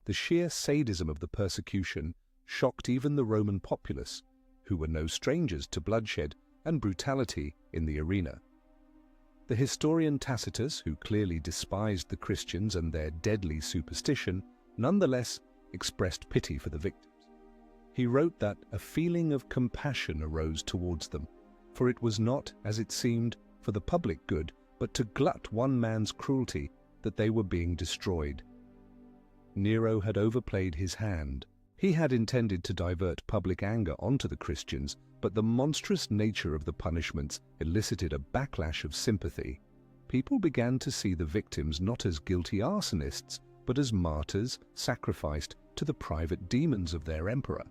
The sheer sadism of the persecution shocked even the Roman populace, who were no strangers to bloodshed and brutality in the arena. The historian Tacitus, who clearly despised the Christians and their deadly superstition, nonetheless expressed pity for the victims. He wrote that a feeling of compassion arose towards them, for it was not, as it seemed, for the public good, but to glut one man's cruelty that they were being destroyed. Nero had overplayed his hand. He had intended to divert public anger onto the Christians, but the monstrous nature of the punishments elicited a backlash of sympathy. People began to see the victims not as guilty arsonists, but as martyrs sacrificed to the private demons of their emperor.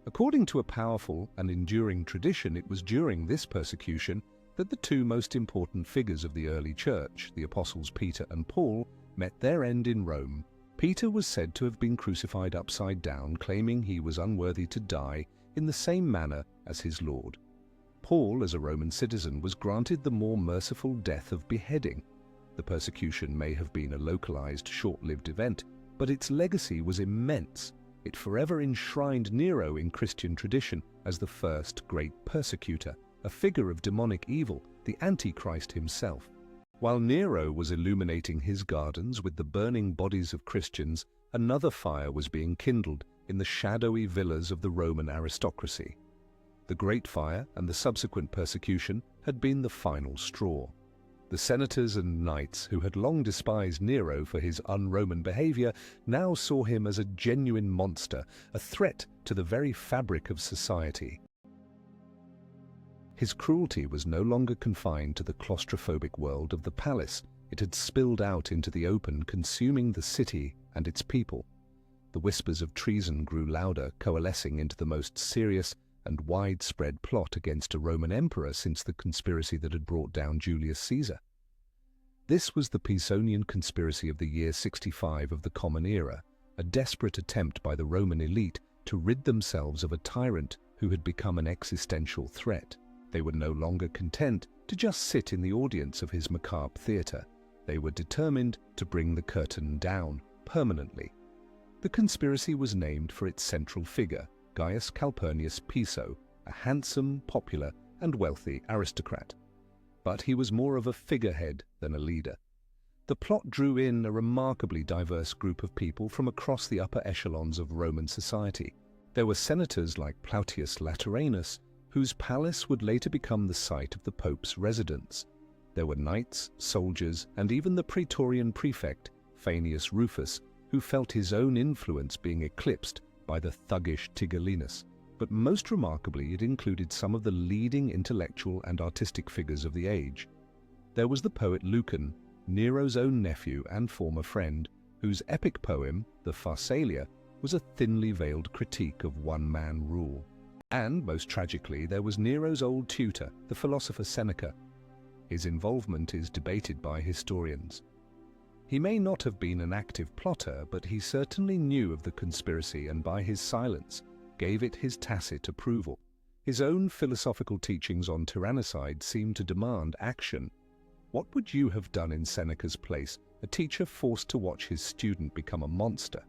According to a powerful and enduring tradition, it was during this persecution that the two most important figures of the early church, the apostles Peter and Paul, met their end in Rome. Peter was said to have been crucified upside down, claiming he was unworthy to die in the same manner as his Lord. Paul, as a Roman citizen, was granted the more merciful death of beheading. The persecution may have been a localized, short-lived event, but its legacy was immense. It forever enshrined Nero in Christian tradition as the first great persecutor, a figure of demonic evil, the Antichrist himself. While Nero was illuminating his gardens with the burning bodies of Christians, another fire was being kindled in the shadowy villas of the Roman aristocracy. The Great Fire and the subsequent persecution had been the final straw. The senators and knights, who had long despised Nero for his un-Roman behavior, now saw him as a genuine monster, a threat to the very fabric of society. His cruelty was no longer confined to the claustrophobic world of the palace. It had spilled out into the open, consuming the city and its people. The whispers of treason grew louder, coalescing into the most serious and widespread plot against a Roman emperor since the conspiracy that had brought down Julius Caesar. This was the Pisonian conspiracy of the year 65 of the Common Era, a desperate attempt by the Roman elite to rid themselves of a tyrant who had become an existential threat. They were no longer content to just sit in the audience of his macabre theatre. They were determined to bring the curtain down permanently. The conspiracy was named for its central figure, Gaius Calpurnius Piso, a handsome, popular, and wealthy aristocrat. But he was more of a figurehead than a leader. The plot drew in a remarkably diverse group of people from across the upper echelons of Roman society. There were senators like Plautius Lateranus, whose palace would later become the site of the Pope's residence. There were knights, soldiers, and even the praetorian prefect, Faenius Rufus, who felt his own influence being eclipsed by the thuggish Tigellinus. But most remarkably, it included some of the leading intellectual and artistic figures of the age. There was the poet Lucan, Nero's own nephew and former friend, whose epic poem, the Pharsalia, was a thinly veiled critique of one-man rule. And, most tragically, there was Nero's old tutor, the philosopher Seneca. His involvement is debated by historians. He may not have been an active plotter, but he certainly knew of the conspiracy and by his silence gave it his tacit approval. His own philosophical teachings on tyrannicide seemed to demand action. What would you have done in Seneca's place, a teacher forced to watch his student become a monster?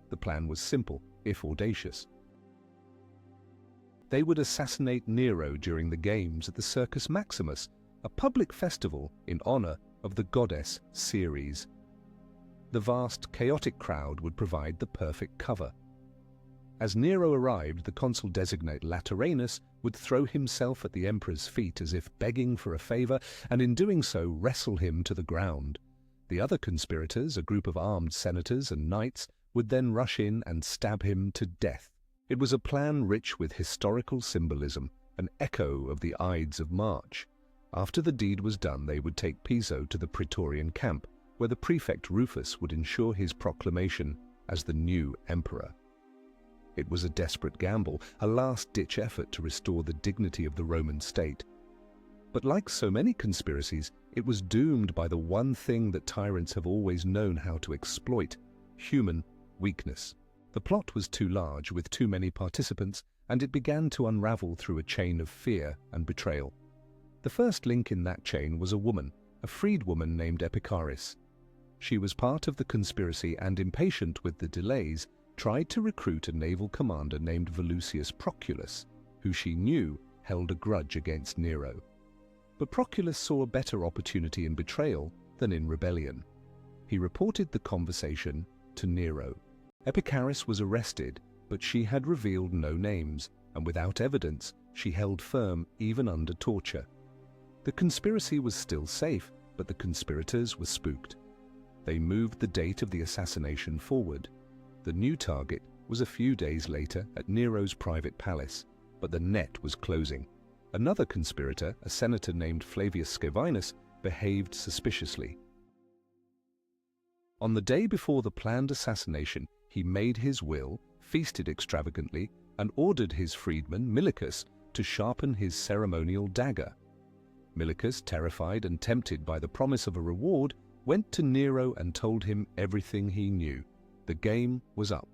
The plan was simple, if audacious. They would assassinate Nero during the games at the Circus Maximus, a public festival in honor of the goddess Ceres. The vast, chaotic crowd would provide the perfect cover. As Nero arrived, the consul-designate Lateranus would throw himself at the emperor's feet as if begging for a favor, and in doing so wrestle him to the ground. The other conspirators, a group of armed senators and knights, would then rush in and stab him to death. It was a plan rich with historical symbolism, an echo of the Ides of March. After the deed was done, they would take Piso to the Praetorian camp, where the prefect Rufus would ensure his proclamation as the new emperor. It was a desperate gamble, a last-ditch effort to restore the dignity of the Roman state. But like so many conspiracies, it was doomed by the one thing that tyrants have always known how to exploit: human weakness. The plot was too large, with too many participants, and it began to unravel through a chain of fear and betrayal. The first link in that chain was a woman, a freedwoman named Epicharis. She was part of the conspiracy and, impatient with the delays, tried to recruit a naval commander named Volusius Proculus, who she knew held a grudge against Nero. But Proculus saw a better opportunity in betrayal than in rebellion. He reported the conversation to Nero. Epicharis was arrested, but she had revealed no names, and without evidence, she held firm even under torture. The conspiracy was still safe, but the conspirators were spooked. They moved the date of the assassination forward. The new target was a few days later at Nero's private palace, but the net was closing. Another conspirator, a senator named Flavius Scaevinus, behaved suspiciously. On the day before the planned assassination, he made his will, feasted extravagantly, and ordered his freedman, Milicus, to sharpen his ceremonial dagger. Milicus, terrified and tempted by the promise of a reward, went to Nero and told him everything he knew. The game was up.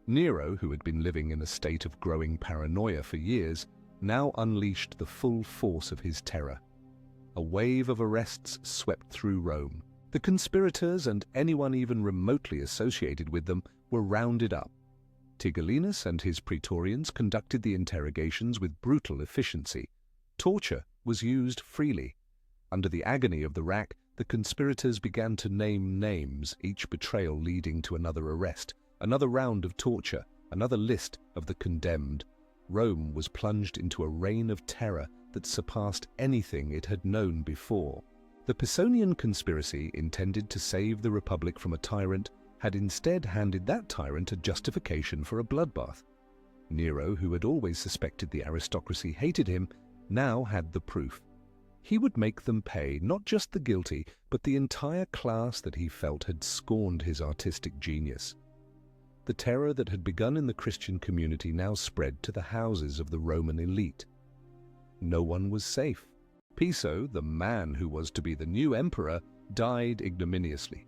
Nero, who had been living in a state of growing paranoia for years, now unleashed the full force of his terror. A wave of arrests swept through Rome. The conspirators and anyone even remotely associated with them were rounded up. Tigellinus and his praetorians conducted the interrogations with brutal efficiency. Torture was used freely. Under the agony of the rack, the conspirators began to name names, each betrayal leading to another arrest, another round of torture, another list of the condemned. Rome was plunged into a reign of terror that surpassed anything it had known before. The Pisonian conspiracy, intended to save the Republic from a tyrant, had instead handed that tyrant a justification for a bloodbath. Nero, who had always suspected the aristocracy hated him, now had the proof. He would make them pay not just the guilty, but the entire class that he felt had scorned his artistic genius. The terror that had begun in the Christian community now spread to the houses of the Roman elite. No one was safe. Piso, the man who was to be the new emperor, died ignominiously.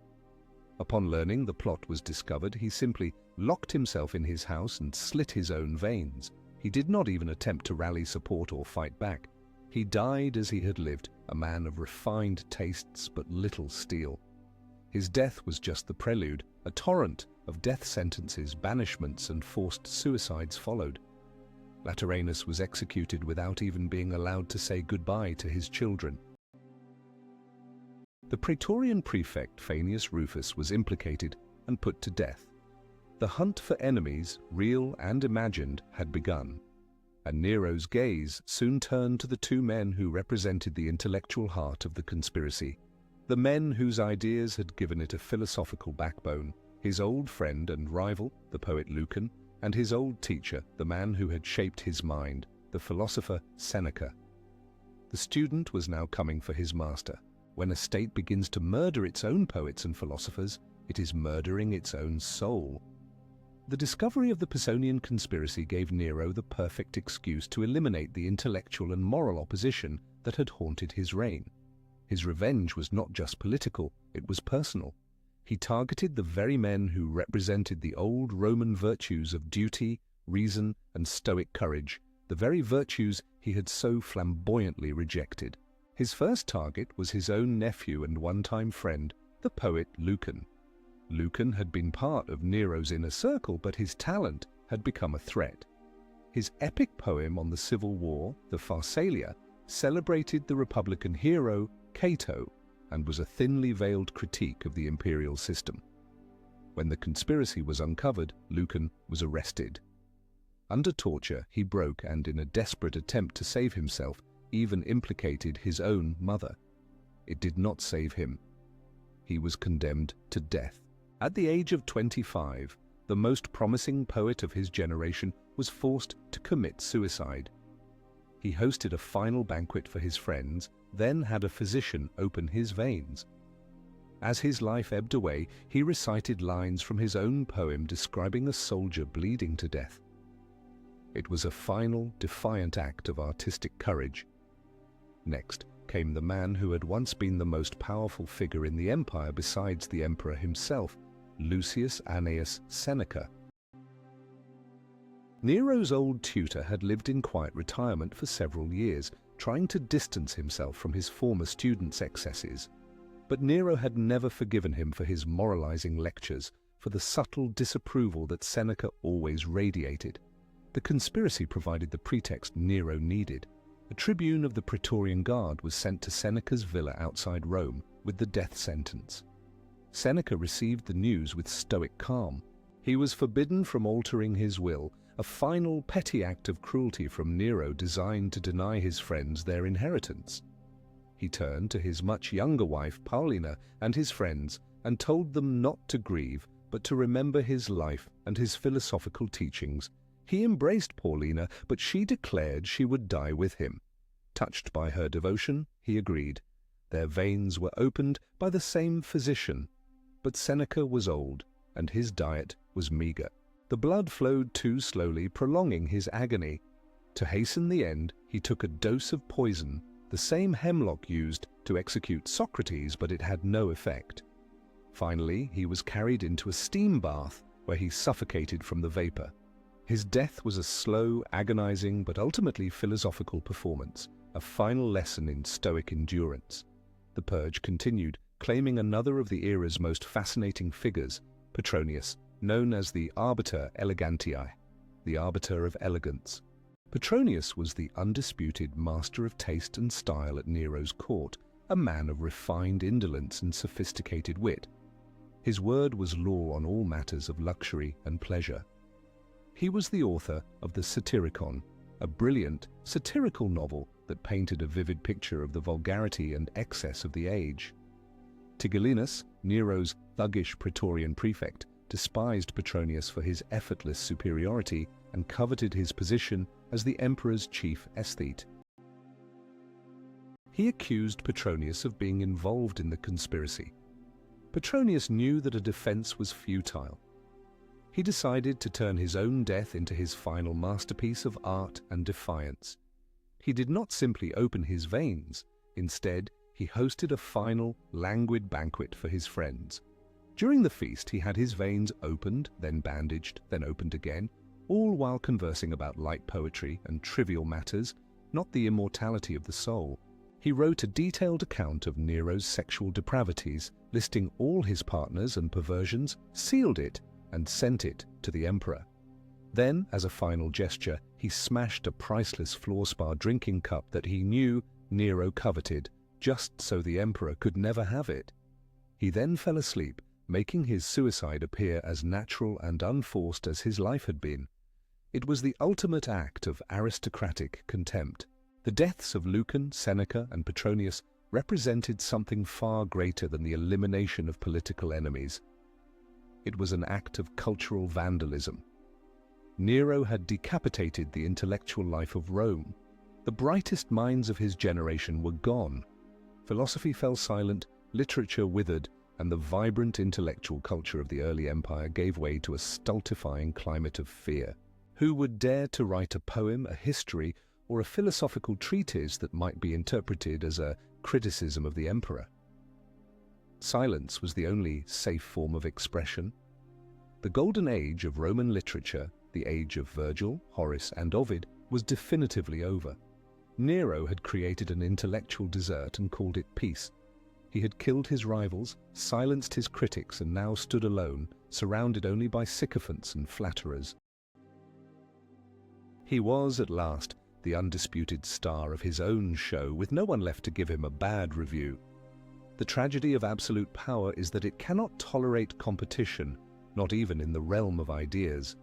Upon learning the plot was discovered, he simply locked himself in his house and slit his own veins. He did not even attempt to rally support or fight back. He died as he had lived, a man of refined tastes but little steel. His death was just the prelude. A torrent of death sentences, banishments, and forced suicides followed. Lateranus was executed without even being allowed to say goodbye to his children. The Praetorian prefect Faenius Rufus was implicated and put to death. The hunt for enemies, real and imagined, had begun, and Nero's gaze soon turned to the two men who represented the intellectual heart of the conspiracy, the men whose ideas had given it a philosophical backbone: his old friend and rival, the poet Lucan, and his old teacher, the man who had shaped his mind, the philosopher Seneca. The student was now coming for his master. When a state begins to murder its own poets and philosophers, it is murdering its own soul. The discovery of the Pisonian conspiracy gave Nero the perfect excuse to eliminate the intellectual and moral opposition that had haunted his reign. His revenge was not just political, it was personal. He targeted the very men who represented the old Roman virtues of duty, reason, and stoic courage, the very virtues he had so flamboyantly rejected. His first target was his own nephew and one-time friend, the poet Lucan. Lucan had been part of Nero's inner circle, but his talent had become a threat. His epic poem on the civil war, the Pharsalia, celebrated the Republican hero Cato and was a thinly veiled critique of the imperial system. When the conspiracy was uncovered, Lucan was arrested. Under torture, he broke and, in a desperate attempt to save himself, even implicated his own mother. It did not save him. He was condemned to death. At the age of 25, the most promising poet of his generation was forced to commit suicide. He hosted a final banquet for his friends, then had a physician open his veins. As his life ebbed away, he recited lines from his own poem describing a soldier bleeding to death. It was a final, defiant act of artistic courage. Next came the man who had once been the most powerful figure in the empire besides the emperor himself, Lucius Annaeus Seneca. Nero's old tutor had lived in quiet retirement for several years, trying to distance himself from his former students' excesses. But Nero had never forgiven him for his moralizing lectures, for the subtle disapproval that Seneca always radiated. The conspiracy provided the pretext Nero needed. A tribune of the Praetorian Guard was sent to Seneca's villa outside Rome with the death sentence. Seneca received the news with stoic calm. He was forbidden from altering his will, a final petty act of cruelty from Nero designed to deny his friends their inheritance. He turned to his much younger wife Paulina and his friends and told them not to grieve, but to remember his life and his philosophical teachings. He embraced Paulina, but she declared she would die with him. Touched by her devotion, he agreed. Their veins were opened by the same physician, but Seneca was old, and his diet was meager. The blood flowed too slowly, prolonging his agony. To hasten the end, he took a dose of poison, the same hemlock used to execute Socrates, but it had no effect. Finally, he was carried into a steam bath, where he suffocated from the vapor. His death was a slow, agonizing, but ultimately philosophical performance, a final lesson in stoic endurance. The purge continued, claiming another of the era's most fascinating figures, Petronius, known as the Arbiter Elegantiae, the arbiter of elegance. Petronius was the undisputed master of taste and style at Nero's court, a man of refined indolence and sophisticated wit. His word was law on all matters of luxury and pleasure. He was the author of the Satyricon, a brilliant, satirical novel that painted a vivid picture of the vulgarity and excess of the age. Tigellinus, Nero's thuggish Praetorian prefect, despised Petronius for his effortless superiority and coveted his position as the emperor's chief aesthete. He accused Petronius of being involved in the conspiracy. Petronius knew that a defense was futile. He decided to turn his own death into his final masterpiece of art and defiance. He did not simply open his veins. Instead, he hosted a final, languid banquet for his friends. During the feast, he had his veins opened, then bandaged, then opened again, all while conversing about light poetry and trivial matters, not the immortality of the soul. He wrote a detailed account of Nero's sexual depravities, listing all his partners and perversions, sealed it, and sent it to the emperor. Then, as a final gesture, he smashed a priceless fluorspar drinking cup that he knew Nero coveted, just so the emperor could never have it. He then fell asleep, making his suicide appear as natural and unforced as his life had been. It was the ultimate act of aristocratic contempt. The deaths of Lucan, Seneca, and Petronius represented something far greater than the elimination of political enemies. It was an act of cultural vandalism. Nero had decapitated the intellectual life of Rome. The brightest minds of his generation were gone. Philosophy fell silent, literature withered, and the vibrant intellectual culture of the early empire gave way to a stultifying climate of fear. Who would dare to write a poem, a history, or a philosophical treatise that might be interpreted as a criticism of the emperor? Silence was the only safe form of expression. The golden age of Roman literature, the age of Virgil, Horace, and Ovid, was definitively over. Nero had created an intellectual desert and called it peace. He had killed his rivals, silenced his critics, and now stood alone, surrounded only by sycophants and flatterers. He was, at last, the undisputed star of his own show, with no one left to give him a bad review. The tragedy of absolute power is that it cannot tolerate competition, not even in the realm of ideas.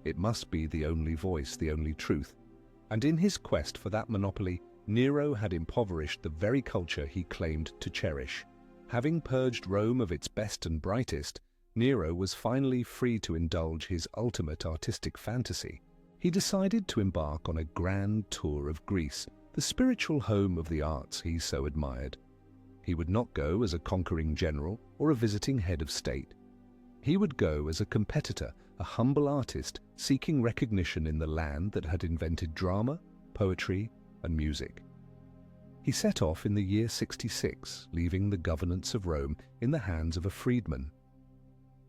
It must be the only voice, the only truth. And in his quest for that monopoly, Nero had impoverished the very culture he claimed to cherish. Having purged Rome of its best and brightest, Nero was finally free to indulge his ultimate artistic fantasy. He decided to embark on a grand tour of Greece, the spiritual home of the arts he so admired. He would not go as a conquering general or a visiting head of state. He would go as a competitor, a humble artist seeking recognition in the land that had invented drama, poetry, and music. He set off in the year 66, leaving the governance of Rome in the hands of a freedman.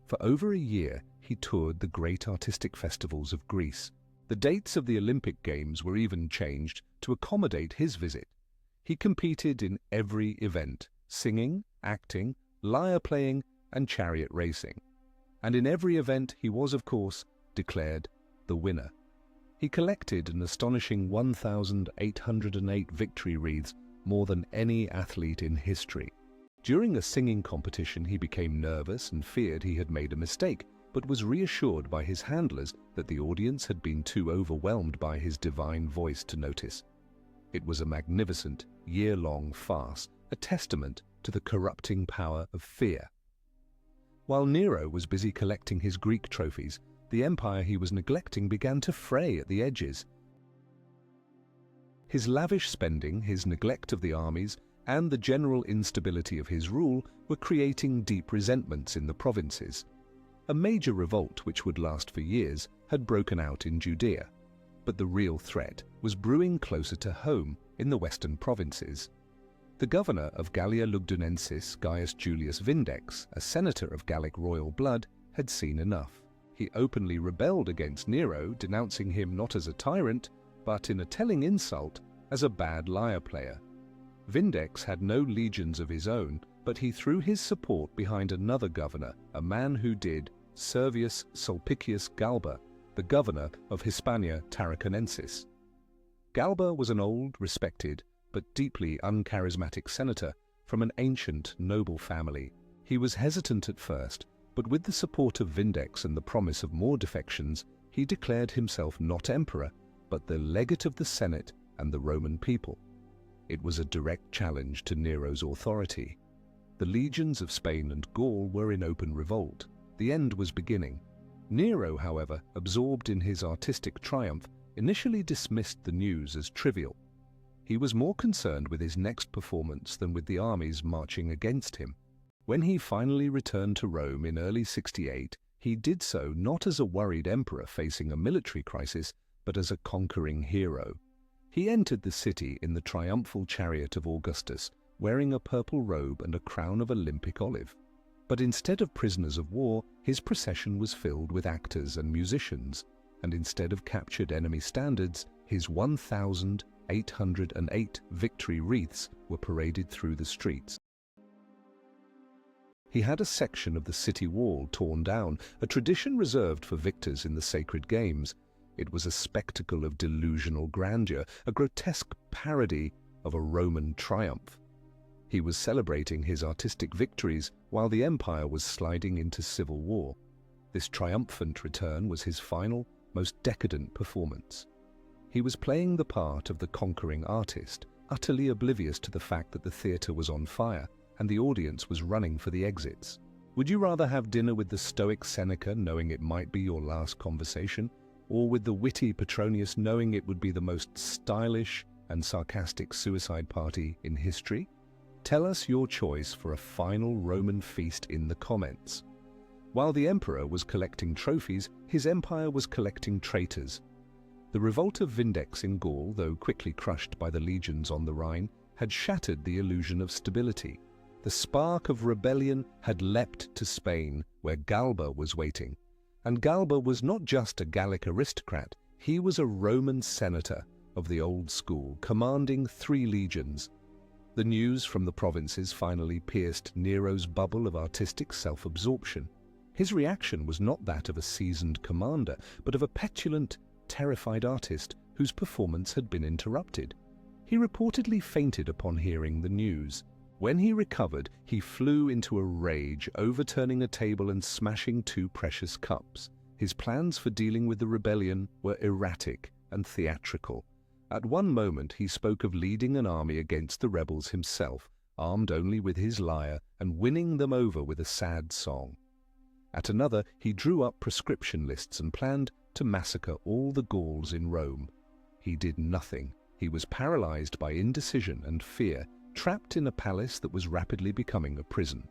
For over a year, he toured the great artistic festivals of Greece. The dates of the Olympic Games were even changed to accommodate his visit. He competed in every event, singing, acting, lyre playing, and chariot racing. And in every event he was, of course, declared the winner. He collected an astonishing 1,808 victory wreaths, more than any athlete in history. During a singing competition he became nervous and feared he had made a mistake, but was reassured by his handlers that the audience had been too overwhelmed by his divine voice to notice. It was a magnificent, year-long farce, a testament to the corrupting power of fear. While Nero was busy collecting his Greek trophies, the empire he was neglecting began to fray at the edges. His lavish spending, his neglect of the armies, and the general instability of his rule were creating deep resentments in the provinces. A major revolt, which would last for years, had broken out in Judea, but the real threat was brewing closer to home in the western provinces. The governor of Gallia Lugdunensis, Gaius Julius Vindex, a senator of Gallic royal blood, had seen enough. He openly rebelled against Nero, denouncing him not as a tyrant, but in a telling insult, as a bad lyre player. Vindex had no legions of his own, but he threw his support behind another governor, a man who did, Servius Sulpicius Galba, the governor of Hispania Tarraconensis. Galba was an old, respected, but deeply uncharismatic senator from an ancient, noble family. He was hesitant at first, but with the support of Vindex and the promise of more defections, he declared himself not emperor, but the legate of the Senate and the Roman people. It was a direct challenge to Nero's authority. The legions of Spain and Gaul were in open revolt. The end was beginning. Nero, however, absorbed in his artistic triumph, initially dismissed the news as trivial. He was more concerned with his next performance than with the armies marching against him. When he finally returned to Rome in early 68, he did so not as a worried emperor facing a military crisis, but as a conquering hero. He entered the city in the triumphal chariot of Augustus, wearing a purple robe and a crown of Olympic olive. But instead of prisoners of war, his procession was filled with actors and musicians, and instead of captured enemy standards, his 1,000 808 victory wreaths were paraded through the streets. He had a section of the city wall torn down, a tradition reserved for victors in the sacred games. It was a spectacle of delusional grandeur, a grotesque parody of a Roman triumph. He was celebrating his artistic victories while the empire was sliding into civil war. This triumphant return was his final, most decadent performance. He was playing the part of the conquering artist, utterly oblivious to the fact that the theater was on fire and the audience was running for the exits. Would you rather have dinner with the stoic Seneca, knowing it might be your last conversation, or with the witty Petronius, knowing it would be the most stylish and sarcastic suicide party in history? Tell us your choice for a final Roman feast in the comments. While the emperor was collecting trophies, his empire was collecting traitors. The revolt of Vindex in Gaul, though quickly crushed by the legions on the Rhine, had shattered the illusion of stability. The spark of rebellion had leapt to Spain, where Galba was waiting. And Galba was not just a Gallic aristocrat, he was a Roman senator of the old school, commanding 3 legions. The news from the provinces finally pierced Nero's bubble of artistic self-absorption. His reaction was not that of a seasoned commander, but of a petulant, terrified artist whose performance had been interrupted. He reportedly fainted upon hearing the news. When he recovered, he flew into a rage, overturning a table and smashing 2 precious cups. His plans for dealing with the rebellion were erratic and theatrical. At one moment he spoke of leading an army against the rebels himself, armed only with his lyre and winning them over with a sad song. At another he drew up prescription lists and planned to massacre all the Gauls in Rome. He did nothing. He was paralyzed by indecision and fear, trapped in a palace that was rapidly becoming a prison.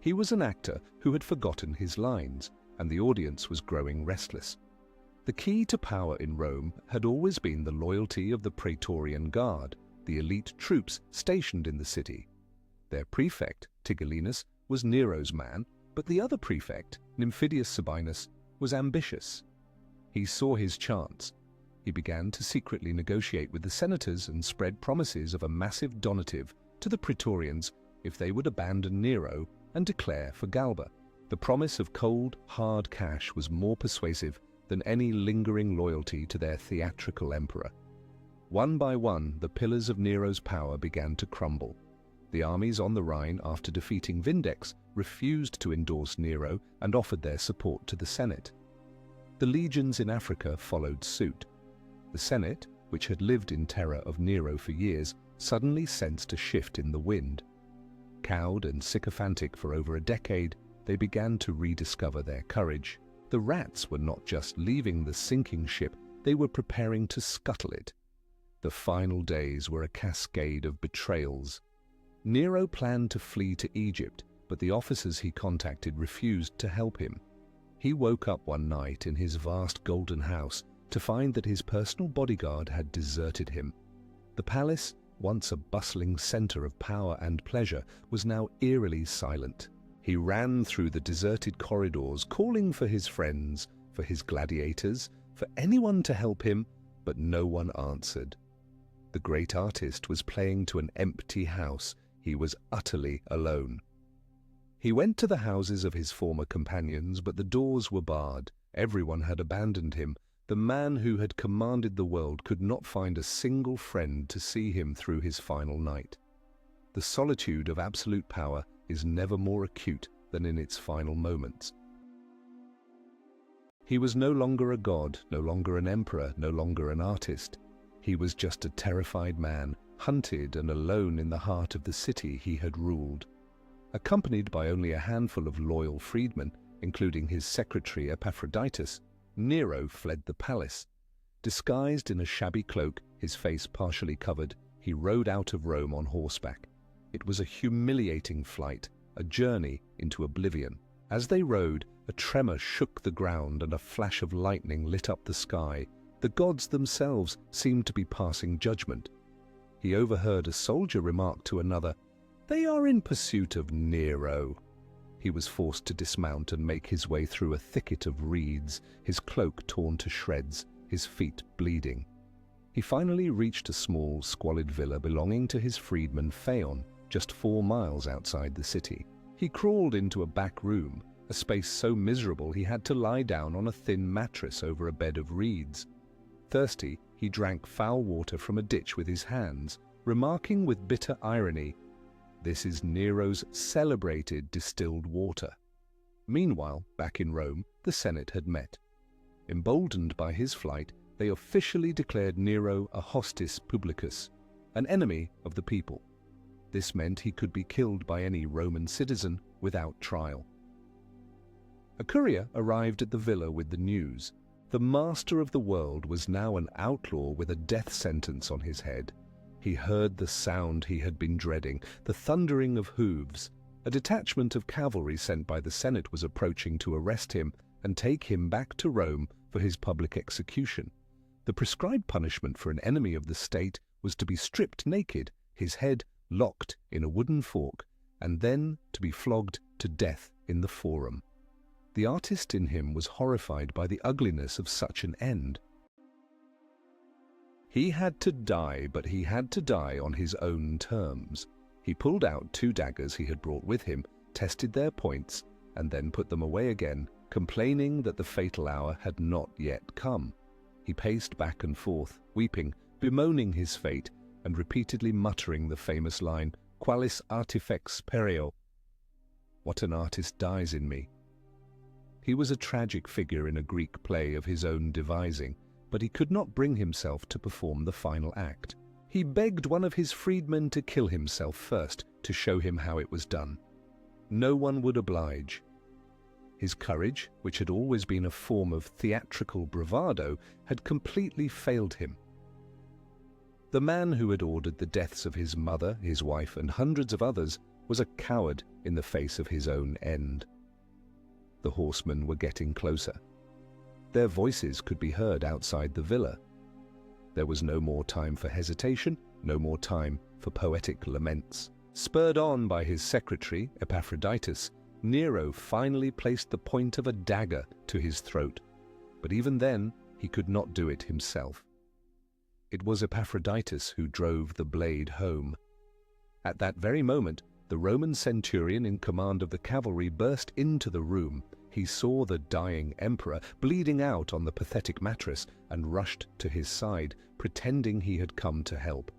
He was an actor who had forgotten his lines, and the audience was growing restless. The key to power in Rome had always been the loyalty of the Praetorian Guard, the elite troops stationed in the city. Their prefect, Tigellinus, was Nero's man, but the other prefect, Nymphidius Sabinus, was ambitious. He saw his chance. He began to secretly negotiate with the senators and spread promises of a massive donative to the Praetorians if they would abandon Nero and declare for Galba. The promise of cold, hard cash was more persuasive than any lingering loyalty to their theatrical emperor. One by one, the pillars of Nero's power began to crumble. The armies on the Rhine, after defeating Vindex, refused to endorse Nero and offered their support to the Senate. The legions in Africa followed suit. The Senate, which had lived in terror of Nero for years, suddenly sensed a shift in the wind. Cowed and sycophantic for over a decade, they began to rediscover their courage. The rats were not just leaving the sinking ship, they were preparing to scuttle it. The final days were a cascade of betrayals. Nero planned to flee to Egypt, but the officers he contacted refused to help him. He woke up one night in his vast golden house to find that his personal bodyguard had deserted him. The palace, once a bustling center of power and pleasure, was now eerily silent. He ran through the deserted corridors, calling for his friends, for his gladiators, for anyone to help him, but no one answered. The great artist was playing to an empty house. He was utterly alone. He went to the houses of his former companions, but the doors were barred. Everyone had abandoned him. The man who had commanded the world could not find a single friend to see him through his final night. The solitude of absolute power is never more acute than in its final moments. He was no longer a god, no longer an emperor, no longer an artist. He was just a terrified man, hunted and alone in the heart of the city he had ruled. Accompanied by only a handful of loyal freedmen, including his secretary Epaphroditus, Nero fled the palace. Disguised in a shabby cloak, his face partially covered, he rode out of Rome on horseback. It was a humiliating flight, a journey into oblivion. As they rode, a tremor shook the ground and a flash of lightning lit up the sky. The gods themselves seemed to be passing judgment. He overheard a soldier remark to another, "They are in pursuit of Nero." He was forced to dismount and make his way through a thicket of reeds, his cloak torn to shreds, his feet bleeding. He finally reached a small, squalid villa belonging to his freedman Phaon, just 4 miles outside the city. He crawled into a back room, a space so miserable he had to lie down on a thin mattress over a bed of reeds. Thirsty, he drank foul water from a ditch with his hands, remarking with bitter irony, "This is Nero's celebrated distilled water." Meanwhile, back in Rome, the Senate had met. Emboldened by his flight, they officially declared Nero a hostis publicus, an enemy of the people. This meant he could be killed by any Roman citizen without trial. A courier arrived at the villa with the news. The master of the world was now an outlaw with a death sentence on his head. He heard the sound he had been dreading, the thundering of hooves. A detachment of cavalry sent by the Senate was approaching to arrest him and take him back to Rome for his public execution. The prescribed punishment for an enemy of the state was to be stripped naked, his head locked in a wooden fork, and then to be flogged to death in the forum. The artist in him was horrified by the ugliness of such an end. He had to die, but he had to die on his own terms. He pulled out 2 daggers he had brought with him, tested their points, and then put them away again, complaining that the fatal hour had not yet come. He paced back and forth, weeping, bemoaning his fate, and repeatedly muttering the famous line, "Qualis artifex pereo?" What an artist dies in me. He was a tragic figure in a Greek play of his own devising, but he could not bring himself to perform the final act. He begged one of his freedmen to kill himself first, to show him how it was done. No one would oblige. His courage, which had always been a form of theatrical bravado, had completely failed him. The man who had ordered the deaths of his mother, his wife, and hundreds of others was a coward in the face of his own end. The horsemen were getting closer. Their voices could be heard outside the villa. There was no more time for hesitation, no more time for poetic laments. Spurred on by his secretary, Epaphroditus, Nero finally placed the point of a dagger to his throat, but even then he could not do it himself. It was Epaphroditus who drove the blade home. At that very moment, the Roman centurion in command of the cavalry burst into the room. He saw the dying emperor bleeding out on the pathetic mattress and rushed to his side, pretending he had come to help.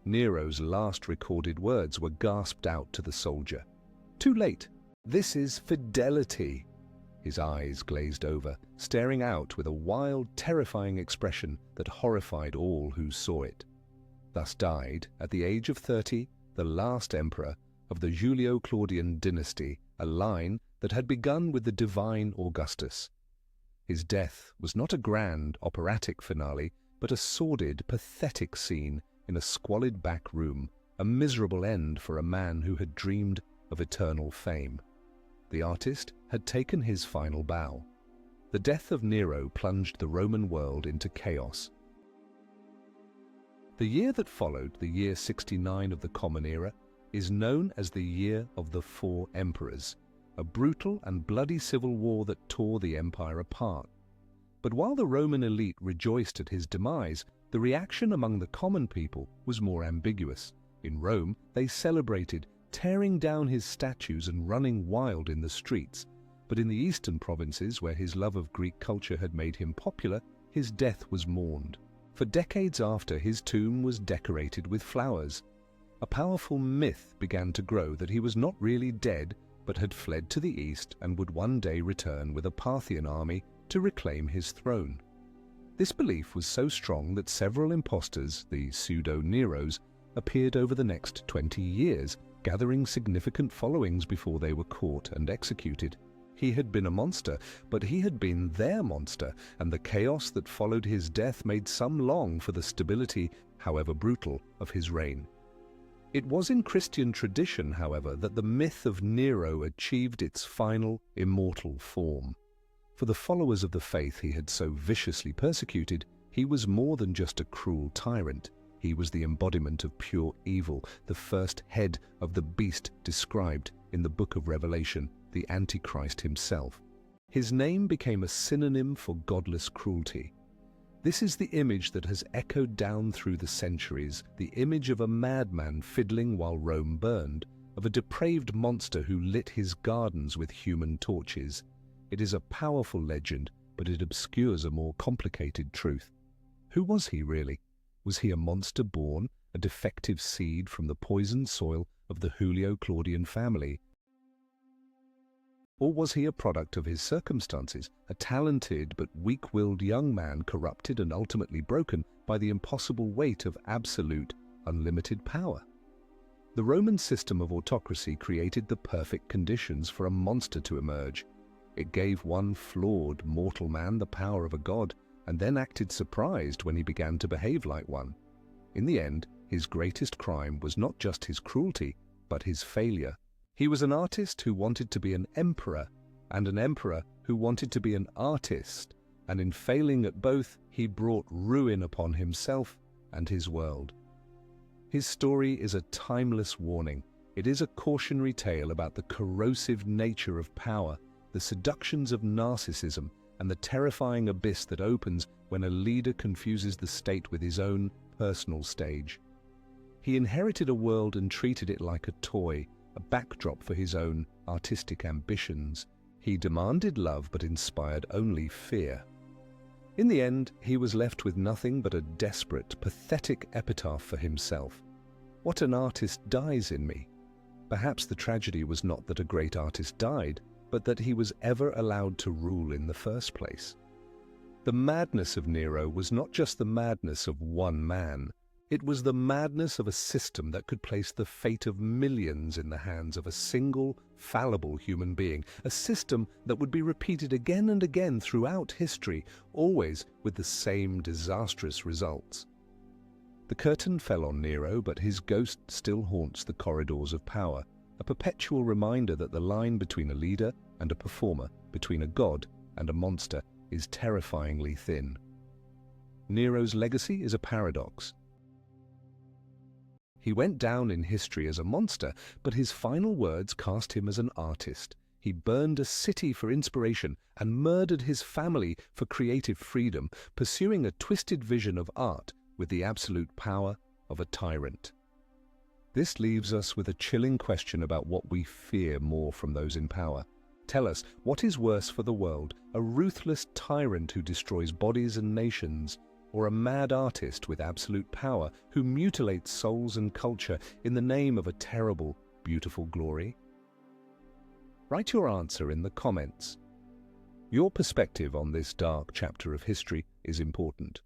Nero's last recorded words were gasped out to the soldier. "Too late! This is fidelity!" His eyes glazed over, staring out with a wild, terrifying expression that horrified all who saw it. Thus died, at the age of 30, the last emperor of the Julio-Claudian dynasty, a line that had begun with the divine Augustus. His death was not a grand, operatic finale, but a sordid, pathetic scene in a squalid back room, a miserable end for a man who had dreamed of eternal fame. The artist had taken his final bow. The death of Nero plunged the Roman world into chaos. The year that followed, the year 69 of the Common Era, is known as the Year of the Four Emperors, a brutal and bloody civil war that tore the empire apart. But while the Roman elite rejoiced at his demise, the reaction among the common people was more ambiguous. In Rome, they celebrated, tearing down his statues and running wild in the streets. But in the eastern provinces, where his love of Greek culture had made him popular, his death was mourned. For decades after, his tomb was decorated with flowers. A powerful myth began to grow that he was not really dead, but had fled to the east and would one day return with a Parthian army to reclaim his throne. This belief was so strong that several impostors, the pseudo-Neros, appeared over the next 20 years, gathering significant followings before they were caught and executed. He had been a monster, but he had been their monster, and the chaos that followed his death made some long for the stability, however brutal, of his reign. It was in Christian tradition, however, that the myth of Nero achieved its final, immortal form. For the followers of the faith he had so viciously persecuted, he was more than just a cruel tyrant. He was the embodiment of pure evil, the first head of the beast described in the book of Revelation, the Antichrist himself. His name became a synonym for godless cruelty. This is the image that has echoed down through the centuries, the image of a madman fiddling while Rome burned, of a depraved monster who lit his gardens with human torches. It is a powerful legend, but it obscures a more complicated truth. Who was he really? Was he a monster born, a defective seed from the poisoned soil of the Julio-Claudian family? Or was he a product of his circumstances, a talented but weak-willed young man corrupted and ultimately broken by the impossible weight of absolute, unlimited power? The Roman system of autocracy created the perfect conditions for a monster to emerge. It gave one flawed, mortal man the power of a god, and then acted surprised when he began to behave like one. In the end, his greatest crime was not just his cruelty, but his failure. He was an artist who wanted to be an emperor, and an emperor who wanted to be an artist, and in failing at both, he brought ruin upon himself and his world. His story is a timeless warning. It is a cautionary tale about the corrosive nature of power, the seductions of narcissism, and the terrifying abyss that opens when a leader confuses the state with his own personal stage. He inherited a world and treated it like a toy, a backdrop for his own artistic ambitions. He demanded love but inspired only fear. In the end, he was left with nothing but a desperate, pathetic epitaph for himself. What an artist dies in me. Perhaps the tragedy was not that a great artist died, but that he was ever allowed to rule in the first place. The madness of Nero was not just the madness of one man. It was the madness of a system that could place the fate of millions in the hands of a single, fallible human being, a system that would be repeated again and again throughout history, always with the same disastrous results. The curtain fell on Nero, but his ghost still haunts the corridors of power, a perpetual reminder that the line between a leader and a performer, between a god and a monster, is terrifyingly thin. Nero's legacy is a paradox. He went down in history as a monster, but his final words cast him as an artist. He burned a city for inspiration and murdered his family for creative freedom, pursuing a twisted vision of art with the absolute power of a tyrant. This leaves us with a chilling question about what we fear more from those in power. Tell us, what is worse for the world, a ruthless tyrant who destroys bodies and nations, or a mad artist with absolute power who mutilates souls and culture in the name of a terrible, beautiful glory? Write your answer in the comments. Your perspective on this dark chapter of history is important.